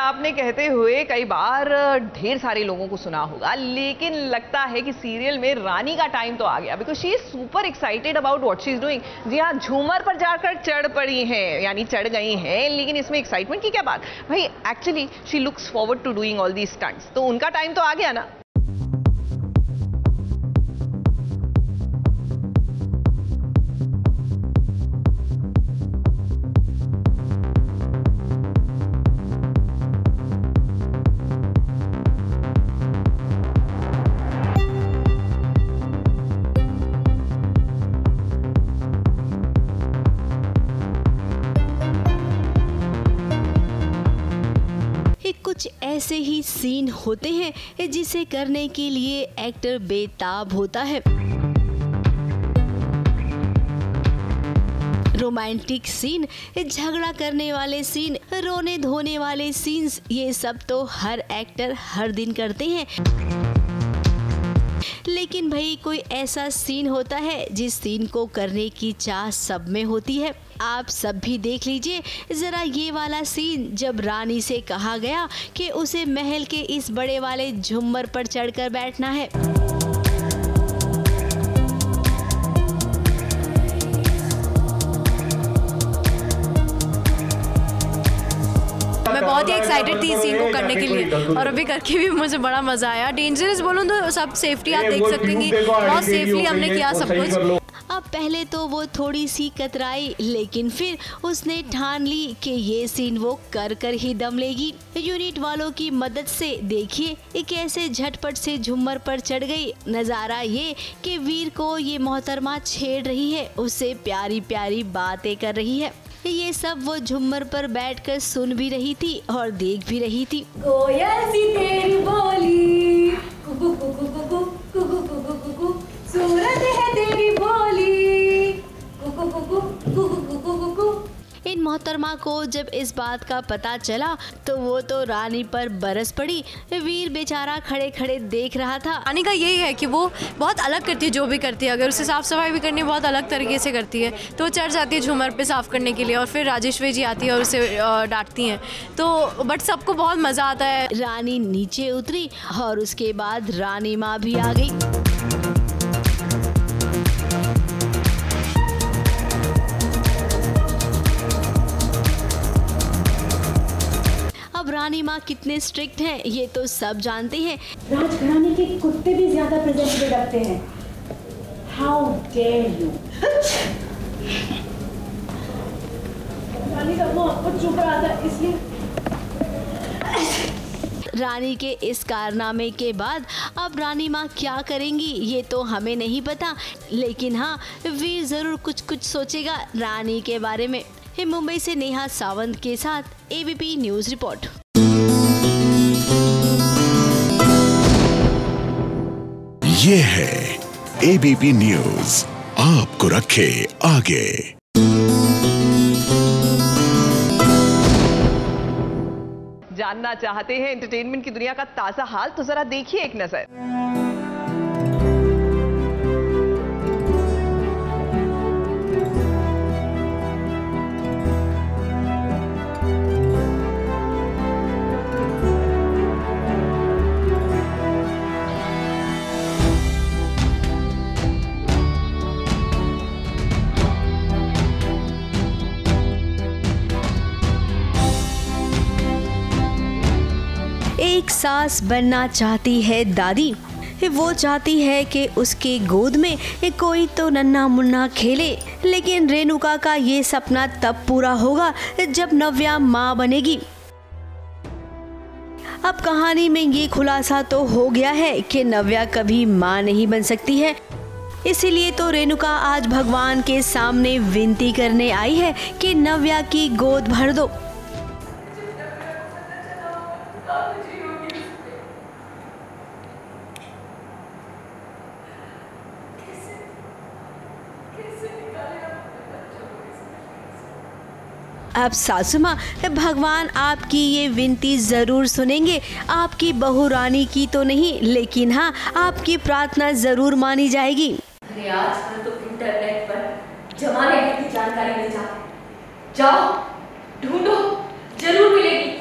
आपने कहते हुए कई बार ढेर सारे लोगों को सुना होगा, लेकिन लगता है कि सीरियल में रानी का टाइम तो आ गया, because she is super excited about what she is doing. जी हाँ, झूमर पर जाकर चढ़ पड़ी हैं, यानी चढ़ गई हैं, लेकिन इसमें एक्साइटमेंट की क्या बात भाई। Actually she looks forward to doing all these stunts, तो उनका टाइम तो आ गया ना। कुछ ऐसे ही सीन होते हैं जिसे करने के लिए एक्टर बेताब होता है। रोमांटिक सीन, झगड़ा करने वाले सीन, रोने धोने वाले सीन्स, ये सब तो हर एक्टर हर दिन करते हैं। लेकिन भाई कोई ऐसा सीन होता है जिस सीन को करने की चाह सब में होती है। आप सब भी देख लीजिए जरा ये वाला सीन, जब रानी से कहा गया कि उसे महल के इस बड़े वाले झूमर पर चढ़कर बैठना है। मैं बहुत ही एक्साइटेड थी इस सीन को करने के लिए और अभी करके भी मुझे बड़ा मजा आया। डेंजरस बोलूँ तो सब सेफ्टी आप देख सकते हैं, बहुत सेफली हमने किया सब कुछ। अब पहले तो वो थोड़ी सी कतराई, लेकिन फिर उसने ठान ली कि ये सीन वो कर कर ही दम लेगी। यूनिट वालों की मदद से देखिए कैसे झटपट से झूमर पर चढ़ गई। नज़ारा ये कि वीर को ये मोहतरमा छेड़ रही है, उससे प्यारी प्यारी बातें कर रही है। ये सब वो झूमर पर बैठकर सुन भी रही थी और देख भी रही थी। कोयल सी तेरी बोली, कुकु कुकु कुकु कुकु कुकु कुकु, सूरत है तेरी बोली, कुकु कुकु कुकु कुकु कुकु। इन मोहतरमा को जब इस बात का पता चला तो वो तो रानी पर बरस पड़ी। वीर बेचारा खड़े खड़े देख रहा था। रानी का यही है कि वो बहुत अलग करती है जो भी करती है, अगर उसे साफ सफाई भी करनी है बहुत अलग तरीके से करती है। तो वो चढ़ जाती है झूमर पे साफ करने के लिए और फिर राजेश्वरी जी आती है और उसे डांटती हैं। तो बट सबको बहुत मज़ा आता है। रानी नीचे उतरी और उसके बाद रानी माँ भी आ गई। रानी माँ कितने स्ट्रिक्ट हैं ये तो सब जानते हैं। राजघराने के कुत्ते भी ज्यादा प्रेजेंटेबल रखते हैं। How dare you. रानी का वो आपको चुप रहा था इसलिए। रानी के इस कारनामे के बाद अब रानी माँ क्या करेंगी ये तो हमें नहीं पता, लेकिन हाँ वीर जरूर कुछ कुछ सोचेगा रानी के बारे में। मुंबई से नेहा सावंत के साथ एबीपी न्यूज रिपोर्ट। ये है एबीपी न्यूज, आपको रखे आगे। जानना चाहते हैं एंटरटेनमेंट की दुनिया का ताजा हाल, तो जरा देखिए एक नजर। एक सास बनना चाहती है दादी। वो चाहती है कि उसके गोद में कोई तो नन्हा मुन्ना खेले, लेकिन रेणुका का ये सपना तब पूरा होगा जब नव्या माँ बनेगी। अब कहानी में ये खुलासा तो हो गया है कि नव्या कभी माँ नहीं बन सकती है। इसीलिए तो रेणुका आज भगवान के सामने विनती करने आई है कि नव्या की गोद भर दो। अब सासू माँ, भगवान आपकी ये विनती जरूर सुनेंगे। आपकी बहू रानी की तो नहीं, लेकिन हाँ आपकी प्रार्थना जरूर मानी जाएगी। अरे आजकल तो इंटरनेट पर जमाने की जानकारी मिल जाती, जाओ ढूंढो जरूर मिलेगी।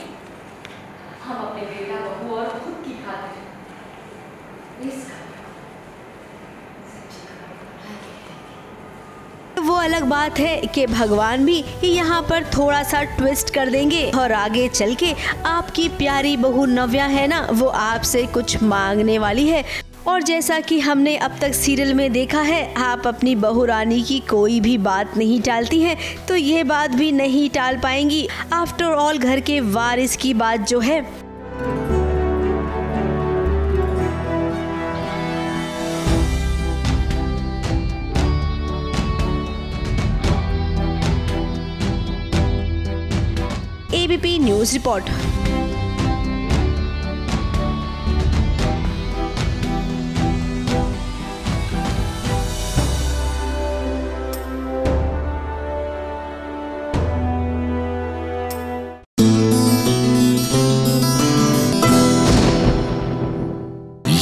अलग बात है कि भगवान भी यहाँ पर थोड़ा सा ट्विस्ट कर देंगे और आगे चल के आपकी प्यारी बहू नव्या है ना, वो आपसे कुछ मांगने वाली है। और जैसा कि हमने अब तक सीरियल में देखा है, आप अपनी बहू रानी की कोई भी बात नहीं टालती हैं, तो ये बात भी नहीं टाल पाएंगी। आफ्टर ऑल घर के वारिस की बात जो है। ABP news report.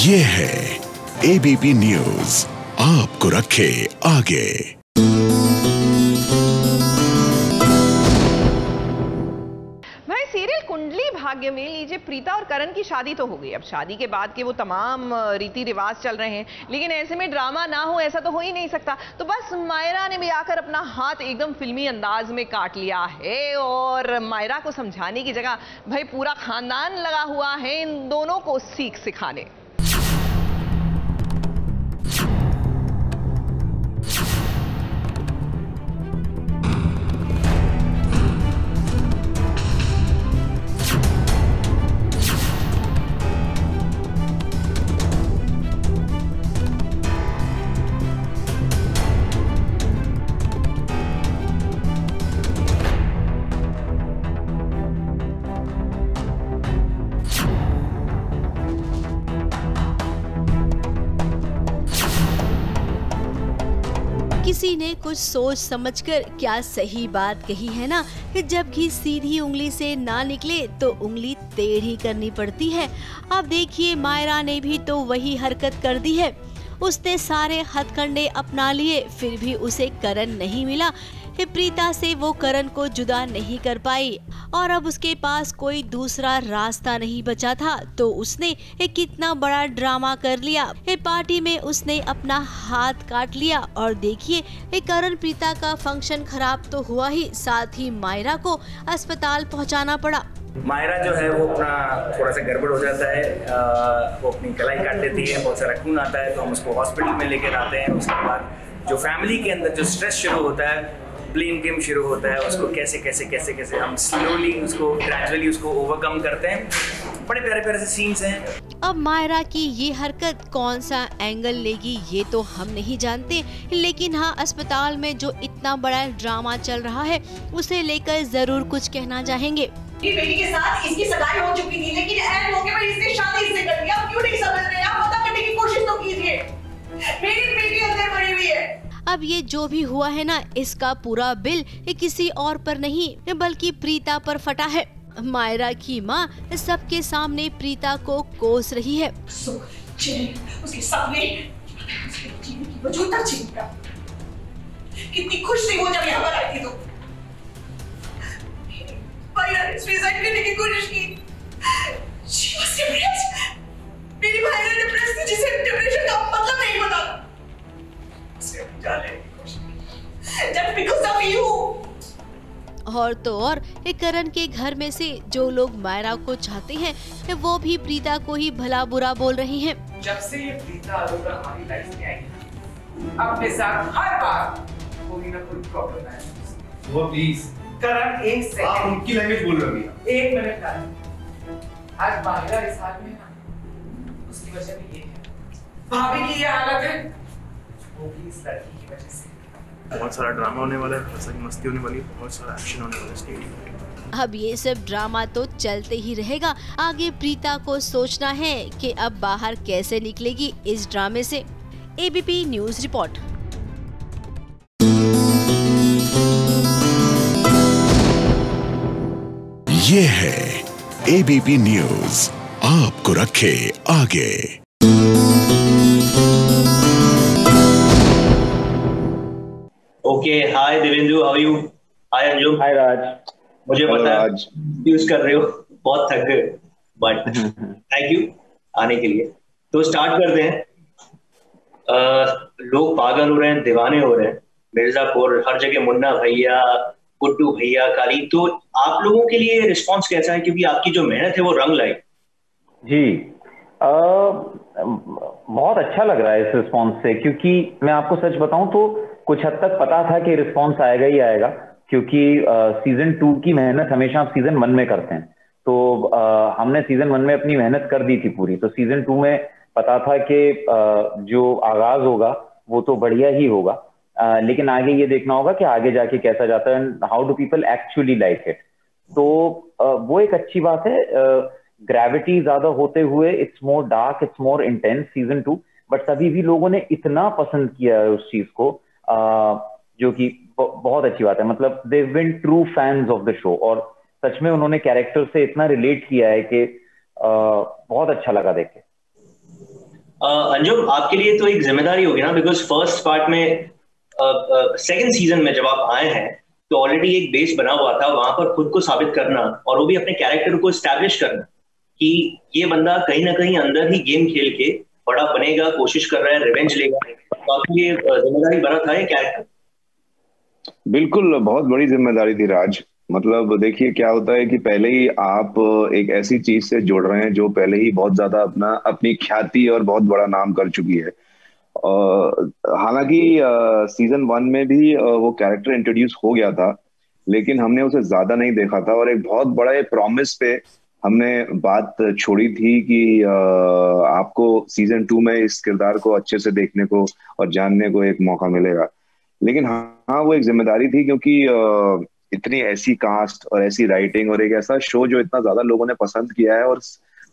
ये है एबीपी न्यूज, आपको रखे आगे। भाई सीरियल कुंडली भाग्य में लीजिए, प्रीता और करण की शादी तो हो गई। अब शादी के बाद के वो तमाम रीति रिवाज चल रहे हैं, लेकिन ऐसे में ड्रामा ना हो ऐसा तो हो ही नहीं सकता। तो बस मायरा ने भी आकर अपना हाथ एकदम फिल्मी अंदाज में काट लिया है और मायरा को समझाने की जगह भाई पूरा खानदान लगा हुआ है इन दोनों को सीख सिखाने। किसी ने कुछ सोच समझकर क्या सही बात कही है ना, जब घी सीधी उंगली से ना निकले तो उंगली टेढ़ी करनी पड़ती है। अब देखिए मायरा ने भी तो वही हरकत कर दी है। उसने सारे हथकंडे अपना लिए, फिर भी उसे करण नहीं मिला। प्रीता से वो करण को जुदा नहीं कर पाई और अब उसके पास कोई दूसरा रास्ता नहीं बचा था, तो उसने कितना बड़ा ड्रामा कर लिया। पार्टी में उसने अपना हाथ काट लिया और देखिए करण प्रीता का फंक्शन खराब तो हुआ ही, साथ ही मायरा को अस्पताल पहुंचाना पड़ा। मायरा जो है वो अपना थोड़ा सा गड़बड़ हो जाता है, वो अपनी कलाई काट लेती है, बहुत सारा खून आता है, तो हम उसको हॉस्पिटल में लेकर आते हैं। उसके बाद जो फैमिली के अंदर जो स्ट्रेस शुरू होता है, ब्लेम गेम शुरू होता है, उसको कैसे कैसे कैसे कैसे हम स्लोली उसको ग्रेजुअली उसको ओवरकम करते हैं। बड़े प्यारे प्यारे से सीन्स हैं। अब मायरा की ये हरकत कौन सा एंगल लेगी ये तो हम नहीं जानते, लेकिन हाँ अस्पताल में जो इतना बड़ा ड्रामा चल रहा है उसे लेकर जरूर कुछ कहना चाहेंगे। मेरी बेटी के साथ इसकी सगाई हो चुकी थी, लेकिन ऐन मौके पर इसने शादी इससे कर लिया। आप क्यों नहीं समझ रहे? आप पता करने की कोशिश तो कीजिए। मेरी बेटी अंदर मरी हुई है। अब ये जो भी हुआ है ना, इसका पूरा बिल किसी और पर नहीं बल्कि प्रीता पर फटा है। मायरा की माँ सबके सामने प्रीता को कोस रही है। उसके सामने वजूद तक छीन लिया। कितनी खुश थी वो जब यहाँ पर आई थी तो मायरा ने सुसाइड करने की कोशिश की। She was depressed. मेरी मायरा डिप्रेस थी, जिसे डिप्रेशन का मतलब नहीं पता। उसे जाने की कोशिश की। Just because of you. और तो और करण के घर में से जो लोग मायरा को चाहते हैं वो भी प्रीता को ही भला बुरा बोल रही हैं। जब से ये प्रीता अरोड़ा हमारी लाइफ में आई, अपने साथ हर बार कोई ना कोई प्रॉब्लम है। वो प्लीज करण एक सेकंड, आप उनकी लैंग्वेज बोल रहे हो। एक मिनट का आज मायरा इस हाल में ना, उसकी वजह भी ये है। भाभी की ये हालत है वो भी इस लड़की की वजह से। बहुत सारा ड्रामा होने वाला है, बहुत सारी मस्ती होने वाली है, बहुत सारा एक्शन होने वाला है स्टेज में। अब ये सब ड्रामा तो चलते ही रहेगा, आगे प्रीता को सोचना है कि अब बाहर कैसे निकलेगी इस ड्रामे से। ABP news report. ये है एबीपी न्यूज, आपको रखे आगे। Okay, hi Devendra, how are you? Hi Anjum. Hi Raj. मुझे पता है यूज कर रहे हो, बहुत थक गए, बट थैंक यू आने के लिए। तो स्टार्ट करते हैं। लोग पागल हो रहे हैं, दीवाने हो रहे हैं मिर्जापुर, हर जगह मुन्ना भैया, गुड्डू भैया, काली, तो आप लोगों के लिए रिस्पॉन्स कैसा है, क्योंकि आपकी जो मेहनत है वो रंग लाई? जी, बहुत अच्छा लग रहा है इस रिस्पॉन्स से, क्योंकि मैं आपको सच बताऊं तो कुछ हद तक पता था कि रिस्पॉन्स आएगा ही आएगा, क्योंकि सीजन 2 की मेहनत हमेशा आप सीजन 1 में करते हैं। तो हमने सीजन 1 में अपनी मेहनत कर दी थी पूरी, तो सीजन 2 में पता था कि जो आगाज होगा वो तो बढ़िया ही होगा, लेकिन आगे ये देखना होगा कि आगे जाके कैसा जाता है, how do people actually like it. तो वो एक अच्छी बात है। ग्रेविटी ज्यादा होते हुए it's more dark, it's more intense season 2, but तभी भी लोगों ने इतना पसंद किया है उस चीज को, जो कि बहुत अच्छी बात है। मतलब they been true fans of the show, और सच में उन्होंने कैरेक्टर से इतना रिलेट किया है कि बहुत अच्छा लगा देख के। अंजुम, आपके लिए तो एक जिम्मेदारी होगी ना, बिकॉज फर्स्ट पार्ट में, सेकंड सीजन में जब आप आए हैं तो ऑलरेडी एक बेस बना हुआ था, वहां पर खुद को साबित करना और वो भी अपने कैरेक्टर को एस्टैब्लिश करना कि ये बंदा कहीं ना कहीं अंदर ही गेम खेल के बड़ा बनेगा, कोशिश कर रहा है, रिवेंज लेगा, तो आपकी ये जिम्मेदारी बना था ये कैरेक्टर? बिल्कुल, बहुत बड़ी जिम्मेदारी थी राज। मतलब देखिए क्या होता है कि पहले ही आप एक ऐसी चीज से जुड़ रहे हैं जो पहले ही बहुत ज्यादा अपनी ख्याति और बहुत बड़ा नाम कर चुकी है। हालांकि सीजन 1 में भी वो कैरेक्टर इंट्रोड्यूस हो गया था, लेकिन हमने उसे ज्यादा नहीं देखा था, और एक बहुत बड़े प्रॉमिस पे हमने बात छोड़ी थी कि आपको सीजन 2 में इस किरदार को अच्छे से देखने को और जानने को एक मौका मिलेगा। लेकिन हाँ, वो एक जिम्मेदारी थी, क्योंकि इतनी ऐसी कास्ट और ऐसी राइटिंग और एक ऐसा शो जो इतना ज्यादा लोगों ने पसंद किया है,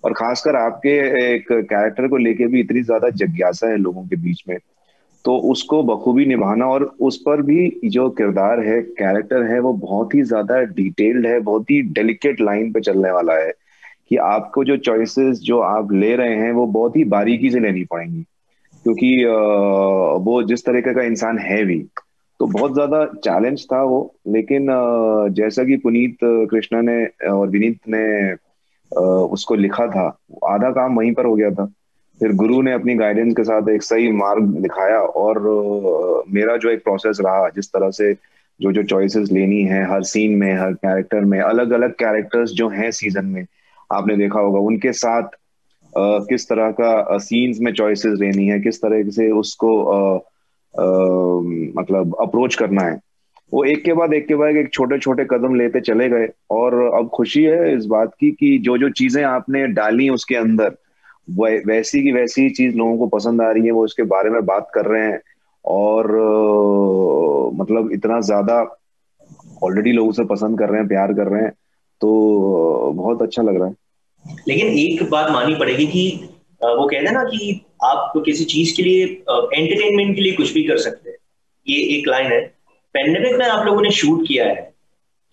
और खासकर आपके एक कैरेक्टर को लेके भी इतनी ज्यादा जिज्ञासा है लोगों के बीच में, तो उसको बखूबी निभाना, और उस पर भी जो किरदार है, कैरेक्टर है, वो बहुत ही ज्यादा डिटेल्ड है, बहुत ही डेलिकेट लाइन पे चलने वाला है कि आपको जो चॉइसेस जो आप ले रहे हैं वो बहुत ही बारीकी से लेनी पड़ेंगी, क्योंकि वो जिस तरीके का इंसान है भी, तो बहुत ज्यादा चैलेंज था वो। लेकिन जैसा कि पुनीत कृष्णा ने और विनीत ने उसको लिखा था, आधा काम वहीं पर हो गया था। फिर गुरु ने अपनी गाइडेंस के साथ एक सही मार्ग दिखाया, और मेरा जो एक प्रोसेस रहा, जिस तरह से जो जो चॉइसेस लेनी है हर सीन में, हर कैरेक्टर में, अलग अलग कैरेक्टर्स जो हैं सीजन में आपने देखा होगा, उनके साथ किस तरह का सीन्स में चॉइसेस लेनी है, किस तरह से उसको मतलब अप्रोच करना है, वो एक के बाद एक छोटे छोटे कदम लेते चले गए। और अब खुशी है इस बात की कि जो जो चीजें आपने डाली उसके अंदर, वैसी की वैसी चीज लोगों को पसंद आ रही है, वो इसके बारे में बात कर रहे हैं, और मतलब इतना ज्यादा ऑलरेडी लोग उसे पसंद कर रहे हैं, प्यार कर रहे हैं, तो बहुत अच्छा लग रहा है। लेकिन एक बात माननी पड़ेगी कि वो कहते हैं ना कि आप तो किसी चीज के लिए, एंटरटेनमेंट के लिए कुछ भी कर सकते हैं, ये एक लाइन है। पेंडेमिक में आप लोगों ने शूट किया है,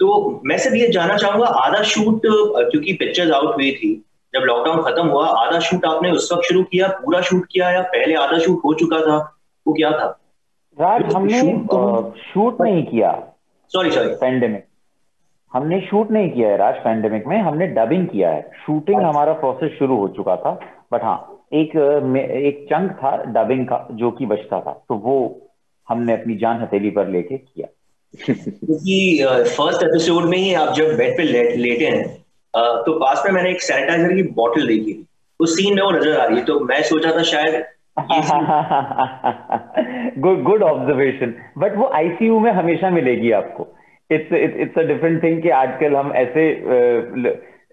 तो मैं सिर्फ ये जानना चाहूंगा, आधा शूट, क्योंकि पिक्चर्स आउट हुई थी जब लॉकडाउन खत्म हुआ, आधा शूट आपने उस वक्त शुरू किया, पूरा शूट किया, या पहले आधा शूट हो चुका था, वो क्या था? राज, हमने शूट नहीं किया। सॉरी पेंडेमिक हमने शूट नहीं किया है राज, पेंडेमिक में हमने डबिंग किया है। शूटिंग हमारा प्रोसेस शुरू हो चुका था, बट हाँ एक चंक था डबिंग का जो कि बचता था, तो वो हमने अपनी जान हथेली पर लेके किया। क्योंकि फर्स्ट एपिसोड में ही आप जब बेड पे लेटे हैं, तो पास में मैंने एक सैनिटाइजर की बोतल देखी थी, उस सीन में वो नजर आ रही है, तो मैं सोचा था शायद गुड ऑब्जर्वेशन, बट वो आईसीयू में हमेशा मिलेगी आपको। इट्स अ डिफरेंट थिंग कि आजकल हम ऐसे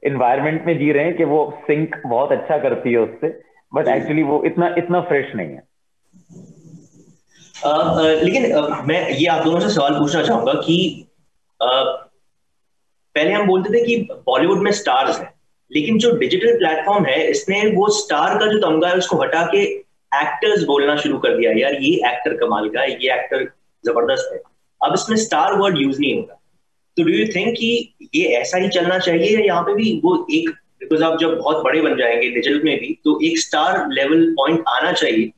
एनवायरनमेंट में जी रहे हैं कि वो सिंक बहुत अच्छा करती है उससे, बट एक्चुअली वो इतना फ्रेश नहीं है। लेकिन मैं ये आप दोनों से सवाल पूछना चाहूंगा कि पहले हम बोलते थे कि बॉलीवुड में स्टार्स हैं, लेकिन जो डिजिटल प्लेटफॉर्म है इसने वो स्टार का जो तमगा है उसको हटा के एक्टर्स बोलना शुरू कर दिया, यार ये एक्टर कमाल का है, ये एक्टर जबरदस्त है, अब इसमें स्टार वर्ड यूज नहीं होगा। तो डू यू थिंक कि ये ऐसा ही चलना चाहिए, या यहाँ पे भी वो एक, बिकॉज आप जब बहुत बड़े बन जाएंगे डिजिटल में भी, तो एक स्टार लेवल पॉइंट आना चाहिए,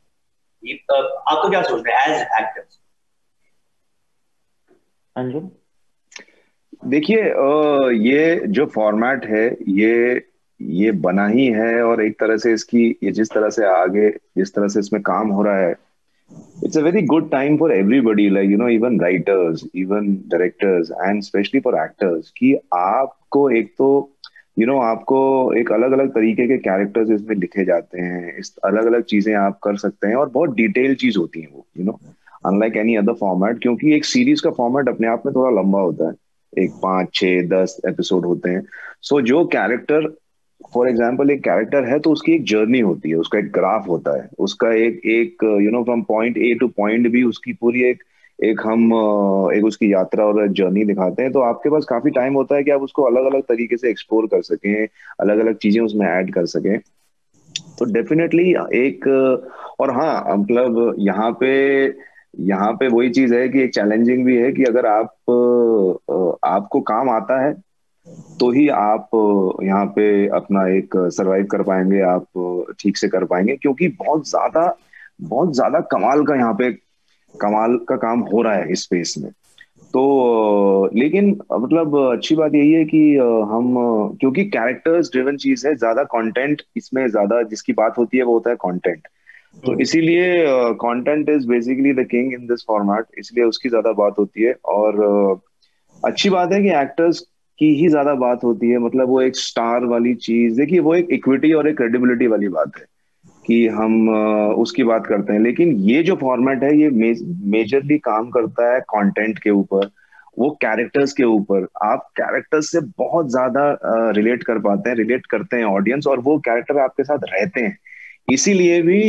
आपको क्या सोचना है एज एक्टर्स? अंजुम, देखिए ये जो फॉर्मेट है ये बना ही है, और एक तरह से इसकी ये जिस तरह से आगे जिस तरह से इसमें काम हो रहा है, It's a very good time for everybody, like even writers, even directors, and especially for actors, कि आपको एक तो आपको एक अलग अलग तरीके के कैरेक्टर्स इसमें लिखे जाते हैं, इस अलग अलग चीजें आप कर सकते हैं और बहुत डिटेल चीज होती है वो अनलाइक एनी अदर फॉर्मेट, क्योंकि एक सीरीज का फॉर्मेट अपने आप में थोड़ा लंबा होता है, एक 5, 6, 10 एपिसोड होते हैं। सो जो कैरेक्टर, फॉर एग्जाम्पल एक कैरेक्टर है तो उसकी एक जर्नी होती है, उसका एक ग्राफ होता है, उसका एक from point A to point B, उसकी पूरी एक उसकी यात्रा और जर्नी दिखाते हैं। तो आपके पास काफी टाइम होता है कि आप उसको अलग अलग तरीके से एक्सप्लोर कर सकें, अलग अलग चीजें उसमें ऐड कर सकें। तो डेफिनेटली एक, और हाँ मतलब यहाँ पे वही चीज है कि एक चैलेंजिंग भी है कि अगर आपको काम आता है तो ही आप यहाँ पे अपना एक सरवाइव कर पाएंगे, आप ठीक से कर पाएंगे, क्योंकि बहुत ज्यादा कमाल का यहाँ पे कमाल का काम हो रहा है इस स्पेस में। तो लेकिन मतलब अच्छी बात यही है कि हम, क्योंकि कैरेक्टर्स ड्रिवन चीज है, ज्यादा कंटेंट इसमें ज्यादा जिसकी बात होती है वो होता है कंटेंट। तो इसीलिए content is basically the king in this format, इसलिए उसकी ज्यादा बात होती है। और अच्छी बात है कि एक्टर्स की ही ज्यादा बात होती है, मतलब वो एक स्टार वाली चीज, देखिए वो एक इक्विटी और एक क्रेडिबिलिटी वाली बात है कि हम उसकी बात करते हैं। लेकिन ये जो फॉर्मेट है ये मेजरली काम करता है कंटेंट के ऊपर, वो कैरेक्टर्स के ऊपर। आप कैरेक्टर्स से बहुत ज्यादा रिलेट कर पाते हैं, रिलेट करते हैं ऑडियंस, और वो कैरेक्टर आपके साथ रहते हैं। इसीलिए भी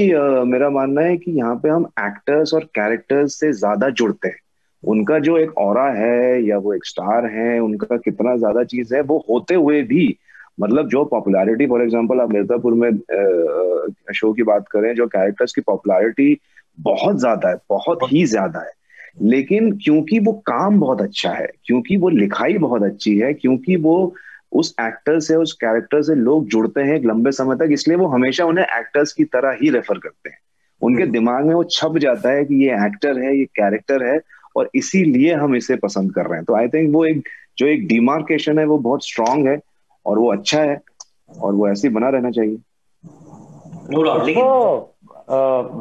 मेरा मानना है कि यहाँ पे हम एक्टर्स और कैरेक्टर्स से ज्यादा जुड़ते हैं। उनका जो एक ऑरा है या वो एक स्टार है, उनका कितना ज्यादा चीज है, वो होते हुए भी मतलब जो पॉपुलैरिटी, फॉर एग्जांपल आप मिर्जापुर में शो की बात करें, जो कैरेक्टर्स की पॉपुलैरिटी बहुत ज्यादा है, बहुत ही ज्यादा है, लेकिन क्योंकि वो काम बहुत अच्छा है, क्योंकि वो लिखाई बहुत अच्छी है, क्योंकि वो उस एक्टर से, उस कैरेक्टर से लोग जुड़ते हैं एक लंबे समय तक, इसलिए वो हमेशा उन्हें एक्टर्स की तरह ही रेफर करते हैं। उनके दिमाग में वो छप जाता है कि ये एक्टर है, ये कैरेक्टर है, और इसीलिए हम इसे पसंद कर रहे हैं। तो आई थिंक वो एक डिमार्केशन है वो बहुत स्ट्रांग है और वो अच्छा है और वो ऐसे ही बना रहना चाहिए।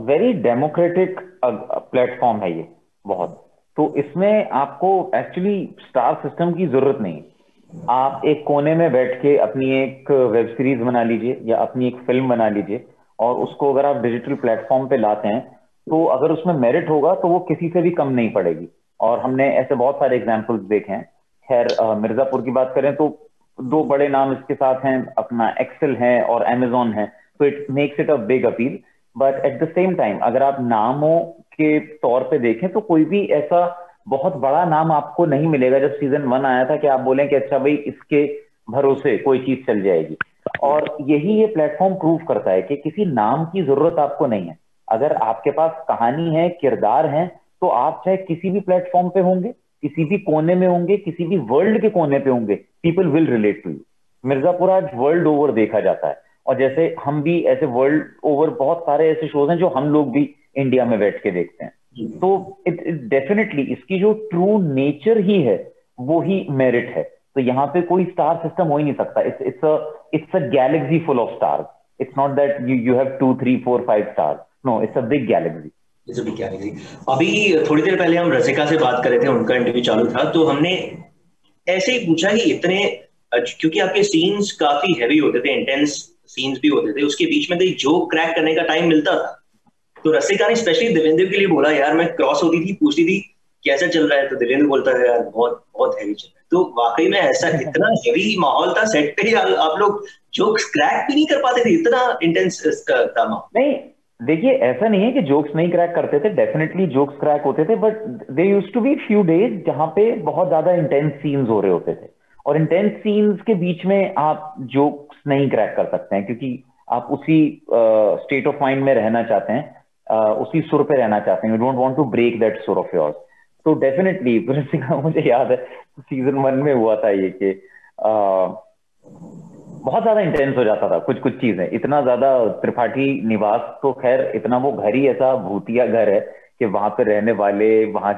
वेरी डेमोक्रेटिक प्लेटफॉर्म है ये बहुत। तो इसमें आपको एक्चुअली स्टार सिस्टम की जरूरत नहीं। आप एक कोने में बैठ के अपनी एक वेब सीरीज बना लीजिए या अपनी एक फिल्म बना लीजिए, और उसको अगर आप डिजिटल प्लेटफॉर्म पे लाते हैं तो अगर उसमें मेरिट होगा तो वो किसी से भी कम नहीं पड़ेगी। और हमने ऐसे बहुत सारे एग्जाम्पल्स देखे हैं। खैर मिर्जापुर की बात करें तो 2 बड़े नाम इसके साथ हैं, अपना एक्सेल है और अमेजोन है, तो it makes it a big appeal. But at the same time अगर आप नामों के तौर पे देखें तो कोई भी ऐसा बहुत बड़ा नाम आपको नहीं मिलेगा जब सीजन 1 आया था कि आप बोलें कि अच्छा भाई इसके भरोसे कोई चीज चल जाएगी। और यही ये प्लेटफॉर्म प्रूव करता है कि किसी नाम की जरूरत आपको नहीं है। अगर आपके पास कहानी है, किरदार है, तो आप चाहे किसी भी प्लेटफॉर्म पे होंगे, किसी भी कोने में होंगे, किसी भी वर्ल्ड के कोने पे होंगे, people will relate to you. Mirzapur आज वर्ल्ड ओवर देखा जाता है, और जैसे हम भी ऐसे वर्ल्ड ओवर बहुत सारे ऐसे शोज हैं जो हम लोग भी इंडिया में बैठ के देखते हैं। तो इट डेफिनेटली इसकी जो ट्रू नेचर ही है वो ही मेरिट है। तो यहाँ पे कोई स्टार सिस्टम हो ही नहीं सकता। It's a galaxy full of stars. It's not that you have 2, 3, 4, 5 stars. No, it's a big galaxy. अभी थोड़ी देर पहले हम रसिका से बात कर रहे थे, उनका इंटरव्यू चालू था, तो हमने ऐसे ही पूछा कि इतने, क्योंकि आपके सीन्स काफी हैवी होते थे, इंटेंस सीन्स भी होते थे, उसके बीच में तो जोक क्रैक करने का टाइम मिलता था। तो रसिका ने स्पेशली देवेंद्र के लिए बोला, यार मैं क्रॉस होती थी, पूछती थी कैसा चल रहा है, तो देवेंद्र बोलता है यार बहुत बहुत हैवी चल रहा है। तो वाकई में ऐसा इतना हैवी माहौल था सेट पे, आप लोग जोक्स क्रैक भी नहीं कर पाते थे, इतना इंटेंस था माहौल। नहीं देखिए, ऐसा नहीं है कि जोक्स नहीं क्रैक करते थे, डेफिनेटली जोक्स क्रैक होते थे, but they used to be few days जहां पे बहुत ज्यादा इंटेंस सीन्स हो रहे होते थे, और इंटेंस सीन्स के बीच में आप जोक्स नहीं क्रैक कर सकते हैं क्योंकि आप उसी स्टेट ऑफ माइंड में रहना चाहते हैं, उसी सुर पे रहना चाहते हैं। You don't want to break that sur of yours. तो डेफिनेटली मुझे याद है सीजन 1 में हुआ था ये कि बहुत ज्यादा इंटेंस हो जाता था कुछ चीजें, इतना ज्यादा। त्रिपाठी निवास तो खैर इतना, वो घर ही ऐसा भूतिया घर है कि वहां पे रहने वाले, वहां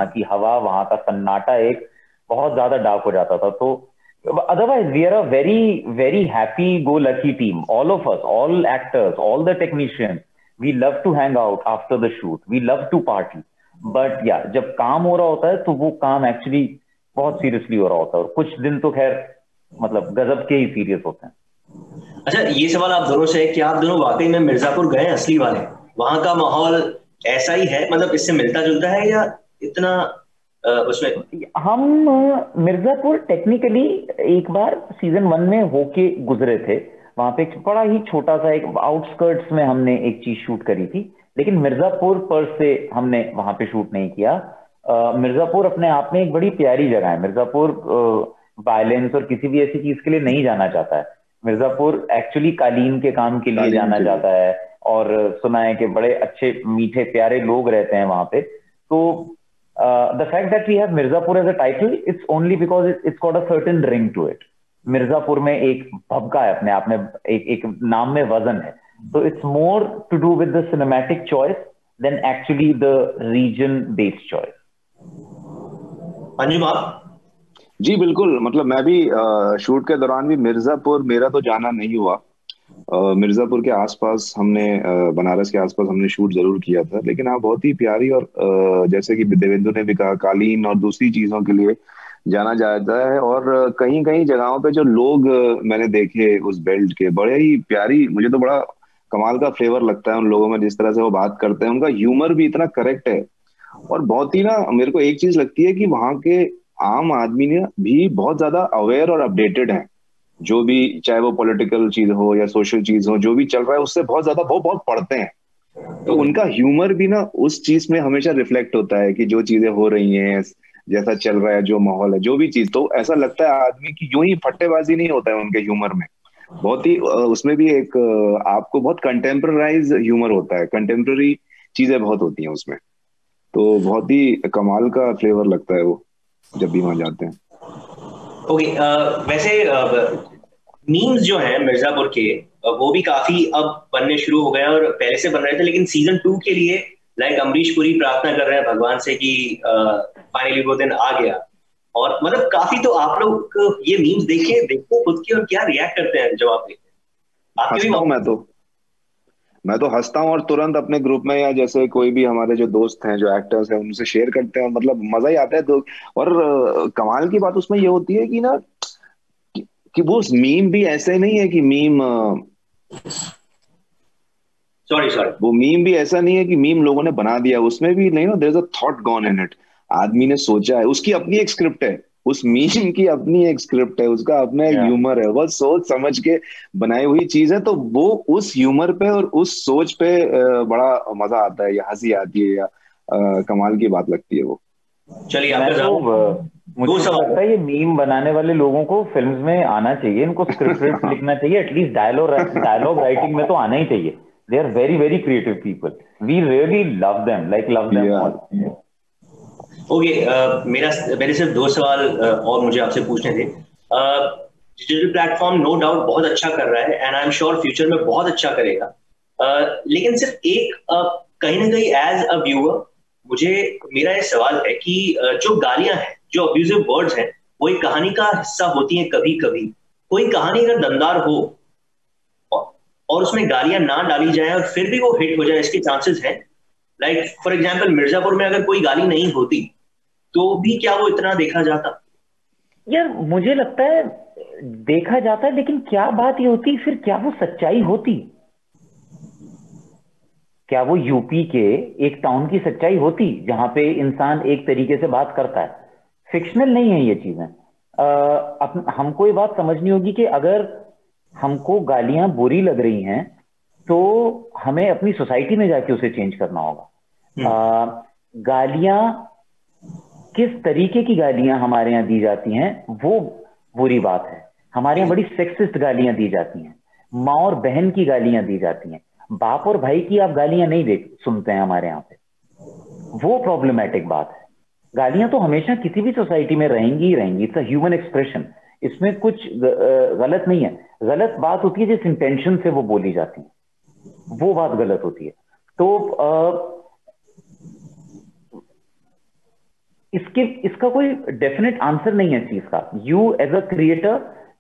की हवा, वहां का सन्नाटा एक बहुत ज्यादा डार्क हो जाता था। तो otherwise we are a very very happy go lucky team, all of us, all actors, all the technicians, we love to hang out after the shoot, we love to party, but या जब काम हो रहा होता है तो वो काम एक्चुअली बहुत सीरियसली हो रहा होता है, और कुछ दिन तो खैर मतलब गजब के ही सीरियस होते हैं। अच्छा, ये सवाल आप दोनों से है कि आप दोनों वाकई में मिर्जापुर गए असली वाले? वहां का माहौल ऐसा ही है, मतलब इससे मिलता जुलता है या इतना उसमें? हम मिर्जापुर टेक्निकली एक बार सीजन 1 में होके गुजरे थे, वहां पे एक बड़ा ही छोटा सा एक आउटस्कर्ट्स में हमने एक चीज शूट करी थी, लेकिन मिर्जापुर पर से हमने वहां पे शूट नहीं किया। मिर्जापुर अपने आप में एक बड़ी प्यारी जगह है। मिर्जापुर वायलेंस और किसी भी ऐसी चीज के लिए नहीं जाना चाहता है। मिर्जापुर एक्चुअली कालीन के काम के लिए जाना जाता है, और सुना है कि बड़े अच्छे मीठे प्यारे लोग रहते हैं वहां पे। तो the fact that we have Mirzapur as a title, it's only because it's got a certain ring to it. Mirzapur में एक भबका है अपने आप में, एक नाम में वजन है। तो it's more to do with the cinematic choice than actually the reason based choice. Anjum ji बिल्कुल, मतलब मैं भी शूट के दौरान भी मिर्जापुर मेरा तो जाना नहीं हुआ। मिर्जापुर के आसपास हमने बनारस के आसपास हमने शूट जरूर किया था, लेकिन हाँ बहुत ही प्यारी और जैसे कि देवेंद्र ने भी कहा, कालीन और दूसरी चीजों के लिए जाना जाता है। और कहीं कहीं जगहों पे जो लोग मैंने देखे उस बेल्ट के, बड़े ही प्यारी, मुझे तो बड़ा कमाल का फ्लेवर लगता है उन लोगों में, जिस तरह से वो बात करते हैं। उनका ह्यूमर भी इतना करेक्ट है, और बहुत ही ना मेरे को एक चीज लगती है कि वहां के आम आदमी ने भी बहुत ज्यादा अवेयर और अपडेटेड है, जो भी चाहे वो पॉलिटिकल चीज हो या सोशल चीज हो, जो भी चल रहा है उससे बहुत ज्यादा वो बहुत पढ़ते हैं। तो उनका ह्यूमर भी ना उस चीज में हमेशा रिफ्लेक्ट होता है कि जो चीजें हो रही हैं, जैसा चल रहा है, जो माहौल है, जो भी चीज, तो ऐसा लगता है आदमी की यूं ही फट्टेबाजी नहीं होता है उनके ह्यूमर में। बहुत ही उसमें भी एक आपको बहुत कंटेम्परराइज ह्यूमर होता है, कंटेम्पररी चीजें बहुत होती हैं उसमें, तो बहुत ही कमाल का फ्लेवर लगता है वो जब भी वहां जाते हैं। ओके, वैसे मीम्स जो हैं मिर्जापुर के वो भी काफी अब बनने शुरू हो गए और पहले से बन रहे थे, लेकिन सीजन 2 के लिए लाइक अमरीश पुरी प्रार्थना कर रहे हैं भगवान से कि फाइनली वो दिन आ गया। और मतलब काफी, तो आप लोग ये मीम्स देखो खुद की, और क्या रिएक्ट करते हैं जब आप देखते हैं? आपके भी मैं तो हंसता हूँ और तुरंत अपने ग्रुप में या जैसे कोई भी हमारे जो दोस्त हैं, जो एक्टर्स हैं, उनसे शेयर करते हैं, मतलब मजा ही आता है। तो और कमाल की बात उसमें ये होती है कि ना कि वो मीम भी ऐसे नहीं है कि मीम सॉरी वो मीम भी ऐसा नहीं है कि मीम लोगों ने बना दिया, उसमें भी नहीं, there is a thought gone in it. आदमी ने सोचा है, उसकी अपनी एक स्क्रिप्ट है, उस मीम की अपनी एक स्क्रिप्ट है, उसका अपना एक ह्यूमर है, वो सोच समझ के बनाई हुई चीज है। तो वो उस ह्यूमर पे और उस सोच पे बड़ा मजा आता है, या हंसी आती है, या कमाल की बात लगती है वो। चलिए मुझे लगता है ये मीम बनाने वाले लोगों को फिल्म्स में आना चाहिए, इनको स्क्रिप्ट लिखना चाहिए, एटलीस्ट डायलॉग राइटिंग में तो आना ही चाहिए। They are very very creative people, we really love them, love them all. Okay, मेरे सिर्फ 2 सवाल और मुझे आपसे पूछने थे। डिजिटल प्लेटफॉर्म नो डाउट बहुत अच्छा कर रहा है, and I am sure future में बहुत अच्छा करेगा, लेकिन सिर्फ एक कहीं ना कहीं एज अ व्यूअर मेरा ये सवाल है कि जो गालियां हैं, जो अब्यूजिव वर्ड्स हैं, वो एक कहानी का हिस्सा होती हैं कभी कभी। कोई कहानी अगर दमदार हो और उसमें गालियां ना डाली जाए और फिर भी वो हिट हो जाए, इसके चांसेस हैं। लाइक फॉर एग्जांपल मिर्जापुर में अगर कोई गाली नहीं होती तो भी क्या वो इतना देखा जाता? यार मुझे लगता है देखा जाता है, लेकिन क्या बात ये होती, फिर क्या वो सच्चाई होती? क्या वो यूपी के एक टाउन की सच्चाई होती जहां पे इंसान एक तरीके से बात करता है? फिक्शनल नहीं है ये चीजें। हमको ये बात समझनी होगी कि अगर हमको गालियां बुरी लग रही हैं तो हमें अपनी सोसाइटी में जाके उसे चेंज करना होगा। गालियां, किस तरीके की गालियां हमारे यहाँ दी जाती हैं वो बुरी बात है। हमारे यहाँ बड़ी सेक्सिस्ट गालियां दी जाती हैं, माँ और बहन की गालियां दी जाती हैं, बाप और भाई की आप गालियां नहीं सुनते हैं हमारे यहाँ पे, वो प्रॉब्लमैटिक बात है। गालियां तो हमेशा किसी भी सोसाइटी में रहेंगी ही रहेंगी, इट्स अ ह्यूमन एक्सप्रेशन, इसमें कुछ गलत नहीं है। गलत बात होती है जिस इंटेंशन से वो बोली जाती है, वो बात गलत होती है। तो इसका कोई डेफिनेट आंसर नहीं है इस चीज का। यू एज अ क्रिएटर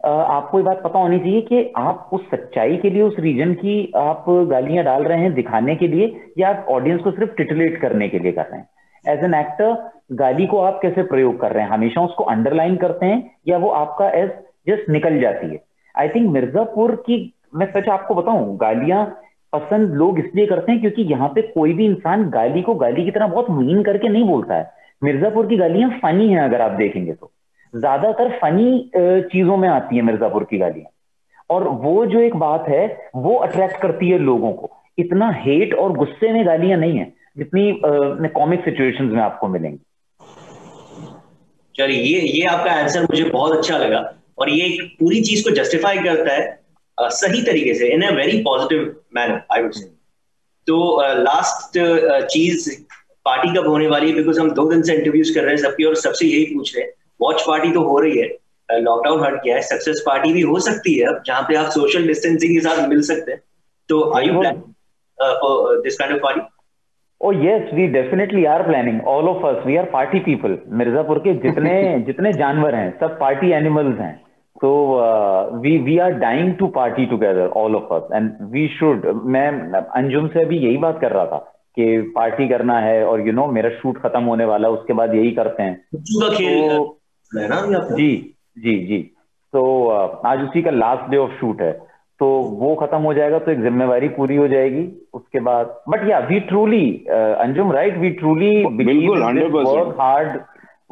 आपको ये बात पता होनी चाहिए कि आप उस सच्चाई के लिए उस रीजन की आप गालियां डाल रहे हैं दिखाने के लिए, या आप ऑडियंस को सिर्फ टिटुलेट करने के लिए कर रहे हैं। एज एन एक्टर गाली को आप कैसे प्रयोग कर रहे हैं, हमेशा उसको अंडरलाइन करते हैं या वो आपका एज जस्ट निकल जाती है। आई थिंक मिर्जापुर की, मैं सच आपको बताऊं, गालियां पसंद लोग इसलिए करते हैं क्योंकि यहाँ पे कोई भी इंसान गाली को गाली की तरह बहुत मीन करके नहीं बोलता है। मिर्जापुर की गालियां फनी हैं, अगर आप देखेंगे तो ज्यादातर फनी चीजों में आती है मिर्जापुर की गालियां, और वो जो एक बात है वो अट्रैक्ट करती है लोगों को। इतना हेट और गुस्से में गालियां नहीं है जितनी कॉमिक सिचुएशंस में आपको मिलेंगी। चलिए, ये आपका आंसर मुझे बहुत अच्छा लगा, और ये एक पूरी चीज को जस्टिफाई करता है सही तरीके से, in a very positive manner I would say. तो लास्ट चीज, पार्टी कब होने वाली है? बिकॉज हम 2 दिन से इंटरव्यूज कर रहे हैं सबकी, और सबसे यही पूछ रहे हैं। वॉच पार्टी तो हो रही है, लॉकडाउन हट गया है, सक्सेस पार्टी भी हो सकती है अब, जहां पे आप सोशल डिस्टेंसिंग के साथ मिल सकते हैं। तो are you planning this kind of party? Oh yes, we definitely are planning. All of us, we are party people. Mirzapur के जितने जानवर हैं सब पार्टी एनिमल्स हैं। So we are dying to party together, all of us, and we should. मैं अंजुम से अभी यही बात कर रहा था कि पार्टी करना है, और मेरा शूट खत्म होने वाला है, उसके बाद यही करते हैं। जी। तो आज उसी का लास्ट डे ऑफ शूट है, तो वो खत्म हो जाएगा तो एक जिम्मेवारी पूरी हो जाएगी उसके बाद। But yeah we truly, Anjum right, we truly बिल्कुल 100%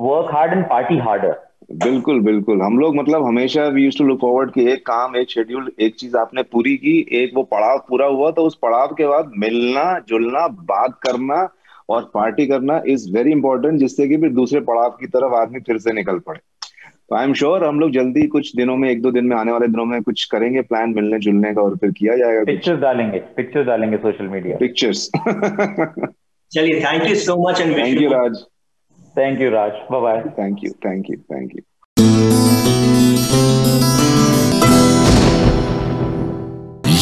work hard and party harder. बिल्कुल हम लोग मतलब हमेशा we used to look forward कि एक काम, एक शेड्यूल, एक चीज आपने पूरी की, एक वो पड़ाव पूरा हुआ, तो उस पड़ाव के बाद मिलना जुलना, बात करना और पार्टी करना इज वेरी इंपॉर्टेंट, जिससे कि फिर दूसरे पड़ाव की तरफ आदमी फिर से निकल पड़े। तो आई एम श्योर हम लोग जल्दी कुछ दिनों में, 1-2 दिन में, आने वाले दिनों में कुछ करेंगे प्लान मिलने जुलने का, और फिर किया जाएगा। पिक्चर्स डालेंगे सोशल मीडिया पिक्चर्स। चलिए, thank you so much and thank you Raj. Thank you Raj, bye bye. Thank you.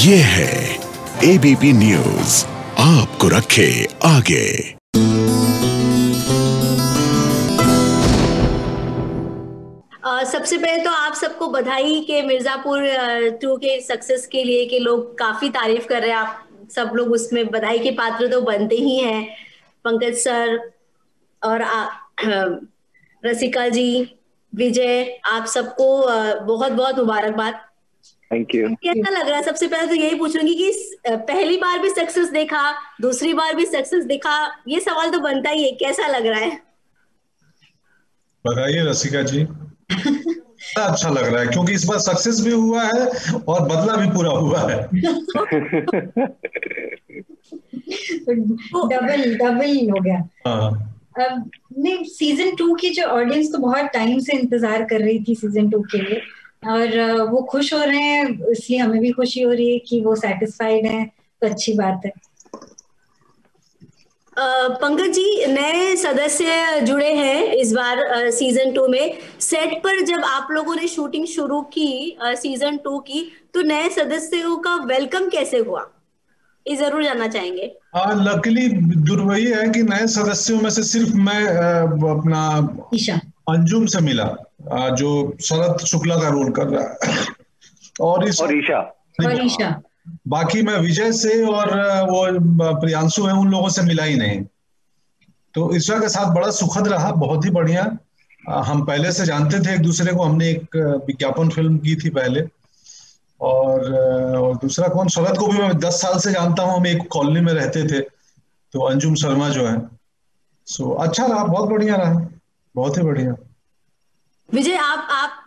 ये है एबीपी न्यूज, आपको रखे आगे। सबसे पहले तो आप सबको बधाई कि मिर्जापुर 2 के सक्सेस के लिए, कि लोग काफी तारीफ कर रहे हैं, आप सब लोग उसमें बधाई के पात्र तो बनते ही हैं। पंकज सर और रसिका जी, विजय, आप सबको बहुत बहुत मुबारकबाद। Thank you. कैसा लग रहा है? सबसे पहले तो यही पूछूंगी कि पहली बार भी सक्सेस देखा, दूसरी बार भी सक्सेस देखा, ये सवाल तो बनता ही है, कैसा लग रहा है? बताइए रसिका जी। अच्छा लग रहा है क्योंकि इस बार सक्सेस भी हुआ है और बदला भी पूरा हुआ है। डबल हो गया। नहीं, सीजन 2 की जो ऑडियंस तो बहुत टाइम से इंतजार कर रही थी सीजन 2 के लिए, और वो खुश हो रहे हैं, इसलिए हमें भी खुशी हो रही है कि वो सेटिस्फाइड हैं, तो अच्छी बात है। पंकज जी, नए सदस्य जुड़े हैं इस बार सीजन 2 में। सेट पर जब आप लोगों ने शूटिंग शुरू की सीजन 2 की, तो नए सदस्यों का वेलकम कैसे हुआ, ये जरूर जानना चाहेंगे। लकीली दुर्वही है कि नए सदस्यों में से सिर्फ मैं अपना अंजुम से मिला, जो शरद शुक्ला का रोल कर रहा है, और ईशा। बाकी मैं विजय से और वो प्रियांशु है, उन लोगों से मिला ही नहीं। तो ईशा के साथ बड़ा सुखद रहा, बहुत ही बढ़िया। हम पहले से जानते थे एक दूसरे को, हमने एक विज्ञापन फिल्म की थी पहले, और दूसरा कौन, शरद को भी मैं 10 साल से जानता हूँ, हम एक कॉलोनी में रहते थे। तो अंजुम शर्मा जो है, सो अच्छा रहा, बहुत बढ़िया रहा, बहुत ही बढ़िया। विजय,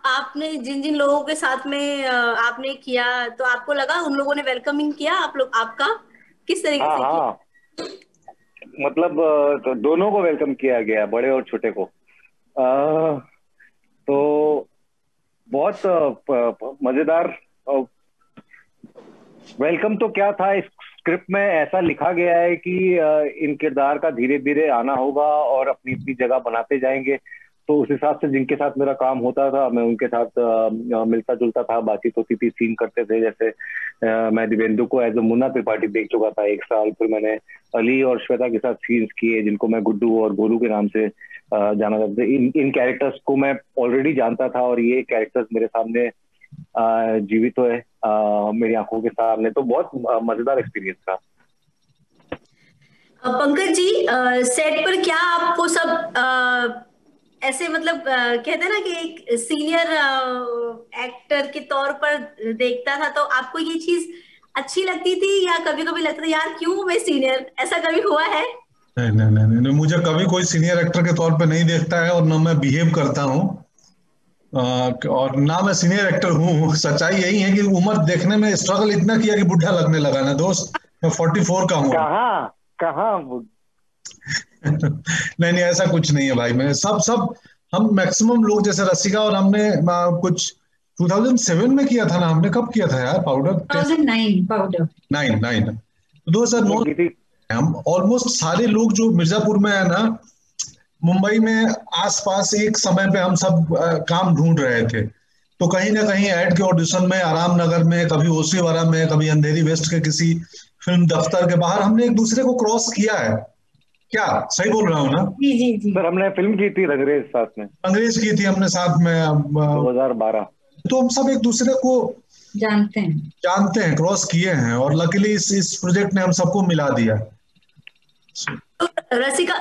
आपने जिन लोगों के साथ में आपने किया, तो आपको लगा उन लोगों ने वेलकमिंग किया आपका किस तरीके से किया? मतलब तो दोनों को वेलकम किया गया, बड़े और छोटे को। तो बहुत मजेदार वेलकम तो क्या था, इस स्क्रिप्ट में ऐसा लिखा गया है कि इन किरदार का धीरे धीरे आना होगा और अपनी अपनी जगह बनाते जाएंगे। तो उस हिसाब से जिनके साथ मेरा काम होता था, मैं उनके साथ मिलता जुलता था, बातचीत होती थी, सीन करते थे। जैसे मैं दिवेंदु को एज ए मुन्ना त्रिपाठी देख चुका था 1 साल, फिर मैंने अली और श्वेता के साथ सीन्स किए, जिनको मैं गुड्डू और गोलू के नाम से जाना जाता था। इन कैरेक्टर्स को मैं ऑलरेडी जानता था, और ये कैरेक्टर्स मेरे सामने जीवित हुए मेरी आंखों के सामने। तो बहुत मजेदार एक्सपीरियंस था। पंकज जी, सेट पर क्या आपको सब ऐसे मतलब कहते हैं ना कि एक सीनियर एक्टर के तौर पर देखता था, तो आपको ये चीज अच्छी लगती थी या कभी कभी लगता था यार क्यों मैं सीनियर, ऐसा कभी हुआ है? नहीं नहीं नहीं नहीं, मुझे कभी कोई सीनियर एक्टर के तौर पे नहीं देखता है और ना मैं बिहेव करता हूँ और ना मैं सीनियर एक्टर हूँ। सच्चाई यही है कि उम्र देखने में स्ट्रगल इतना किया कि बुढ़ा लगने लगा ना दोस्त। मैं 44 का हूँ। कहाँ नहीं नहीं, ऐसा कुछ नहीं है भाई। मैं सब हम मैक्सिमम लोग जैसे रसिका और हमने कुछ 2007 में किया था ना। हमने कब किया था यार पाउडर? 2009 पाउडर। 9 2009 हम ऑलमोस्ट सारे लोग जो मिर्जापुर में है ना, मुंबई में आसपास एक समय पे हम सब काम ढूंढ रहे थे। तो कहीं ना कहीं ऐड के ऑडिशन में, आराम नगर में, कभी ओसीवारा में, कभी अंधेरी वेस्ट के किसी फिल्म दफ्तर के बाहर हमने एक दूसरे को क्रॉस किया है। क्या सही बोल रहा हूँ ना? जी। सर हमने फिल्म की थी रंगरेज साथ में। अंग्रेज की थी हमने साथ में 2012। तो हम सब एक दूसरे को जानते हैं, क्रॉस किए हैं और लकीली इस प्रोजेक्ट ने हम सबको मिला दिया। तो रसिका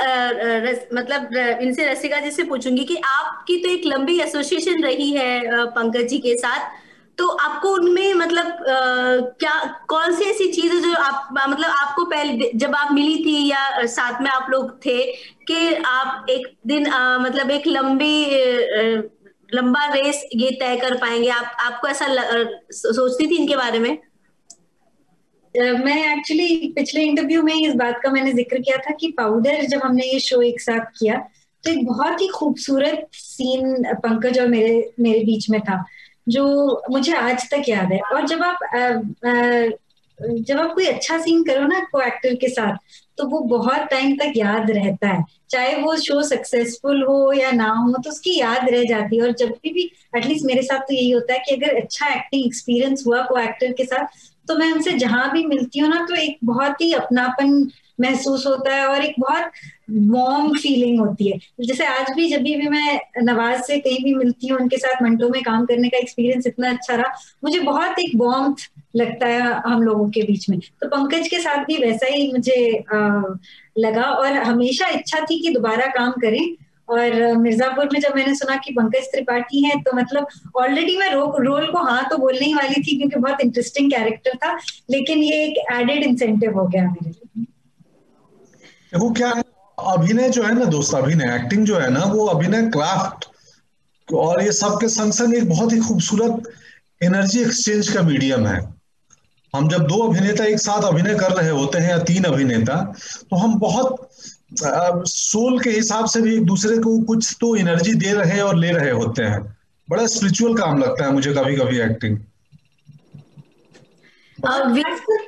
मतलब इनसे रसिका जी से पूछूंगी कि आपकी तो एक लंबी एसोसिएशन रही है पंकज जी के साथ, तो आपको उनमें मतलब क्या कौन सी ऐसी चीज है जो आप मतलब आपको पहले जब आप मिली थी या साथ में आप लोग थे कि आप एक दिन मतलब एक लंबा रेस ये तय कर पाएंगे, आपको ऐसा सोचती थी इनके बारे में? मैं एक्चुअली पिछले इंटरव्यू में इस बात का मैंने जिक्र किया था कि पाउडर जब हमने ये शो एक साथ किया तो एक बहुत ही खूबसूरत सीन पंकज और मेरे बीच में था जो मुझे आज तक याद है। और जब आप कोई अच्छा सीन करो ना को एक्टर के साथ तो वो बहुत टाइम तक याद रहता है, चाहे वो शो सक्सेसफुल हो या ना हो तो उसकी याद रह जाती है। और जब भी एटलीस्ट मेरे साथ तो यही होता है कि अगर अच्छा एक्टिंग एक्सपीरियंस हुआ को एक्टर के साथ तो मैं उनसे जहां भी मिलती हूँ ना तो एक बहुत ही अपनापन महसूस होता है और एक बहुत वार्म फीलिंग होती है। जैसे आज भी जब भी मैं नवाज से कहीं भी मिलती हूँ, उनके साथ मंटो में काम करने का एक्सपीरियंस इतना अच्छा रहा, मुझे बहुत एक वार्मथ लगता है हम लोगों के बीच में। तो पंकज के साथ भी वैसा ही मुझे लगा और हमेशा इच्छा थी कि दोबारा काम करें। और मिर्जापुर में जब मैंने सुना कि पंकज त्रिपाठी हैं तो मतलब ऑलरेडी मैं रोल को हाँ तो बोलने ही वाली थी क्योंकि बहुत इंटरेस्टिंग कैरेक्टर था, लेकिन ये एक एडेड इंसेंटिव हो गया मेरे लिए। देखो क्या है, अभिनय जो है ना दोस्त, अभिनय एक्टिंग जो है ना वो अभिनय क्राफ्ट और ये सब के संग संग एक बहुत ही खूबसूरत एनर्जी एक्सचेंज का मीडियम है। हम जब दो अभिनेता एक साथ अभिनय कर रहे होते हैं या तीन अभिनेता तो हम बहुत सोल के हिसाब से भी एक दूसरे को कुछ तो एनर्जी दे रहे और ले रहे होते हैं। बड़ा स्पिरिचुअल काम लगता है मुझे कभी कभी एक्टिंग।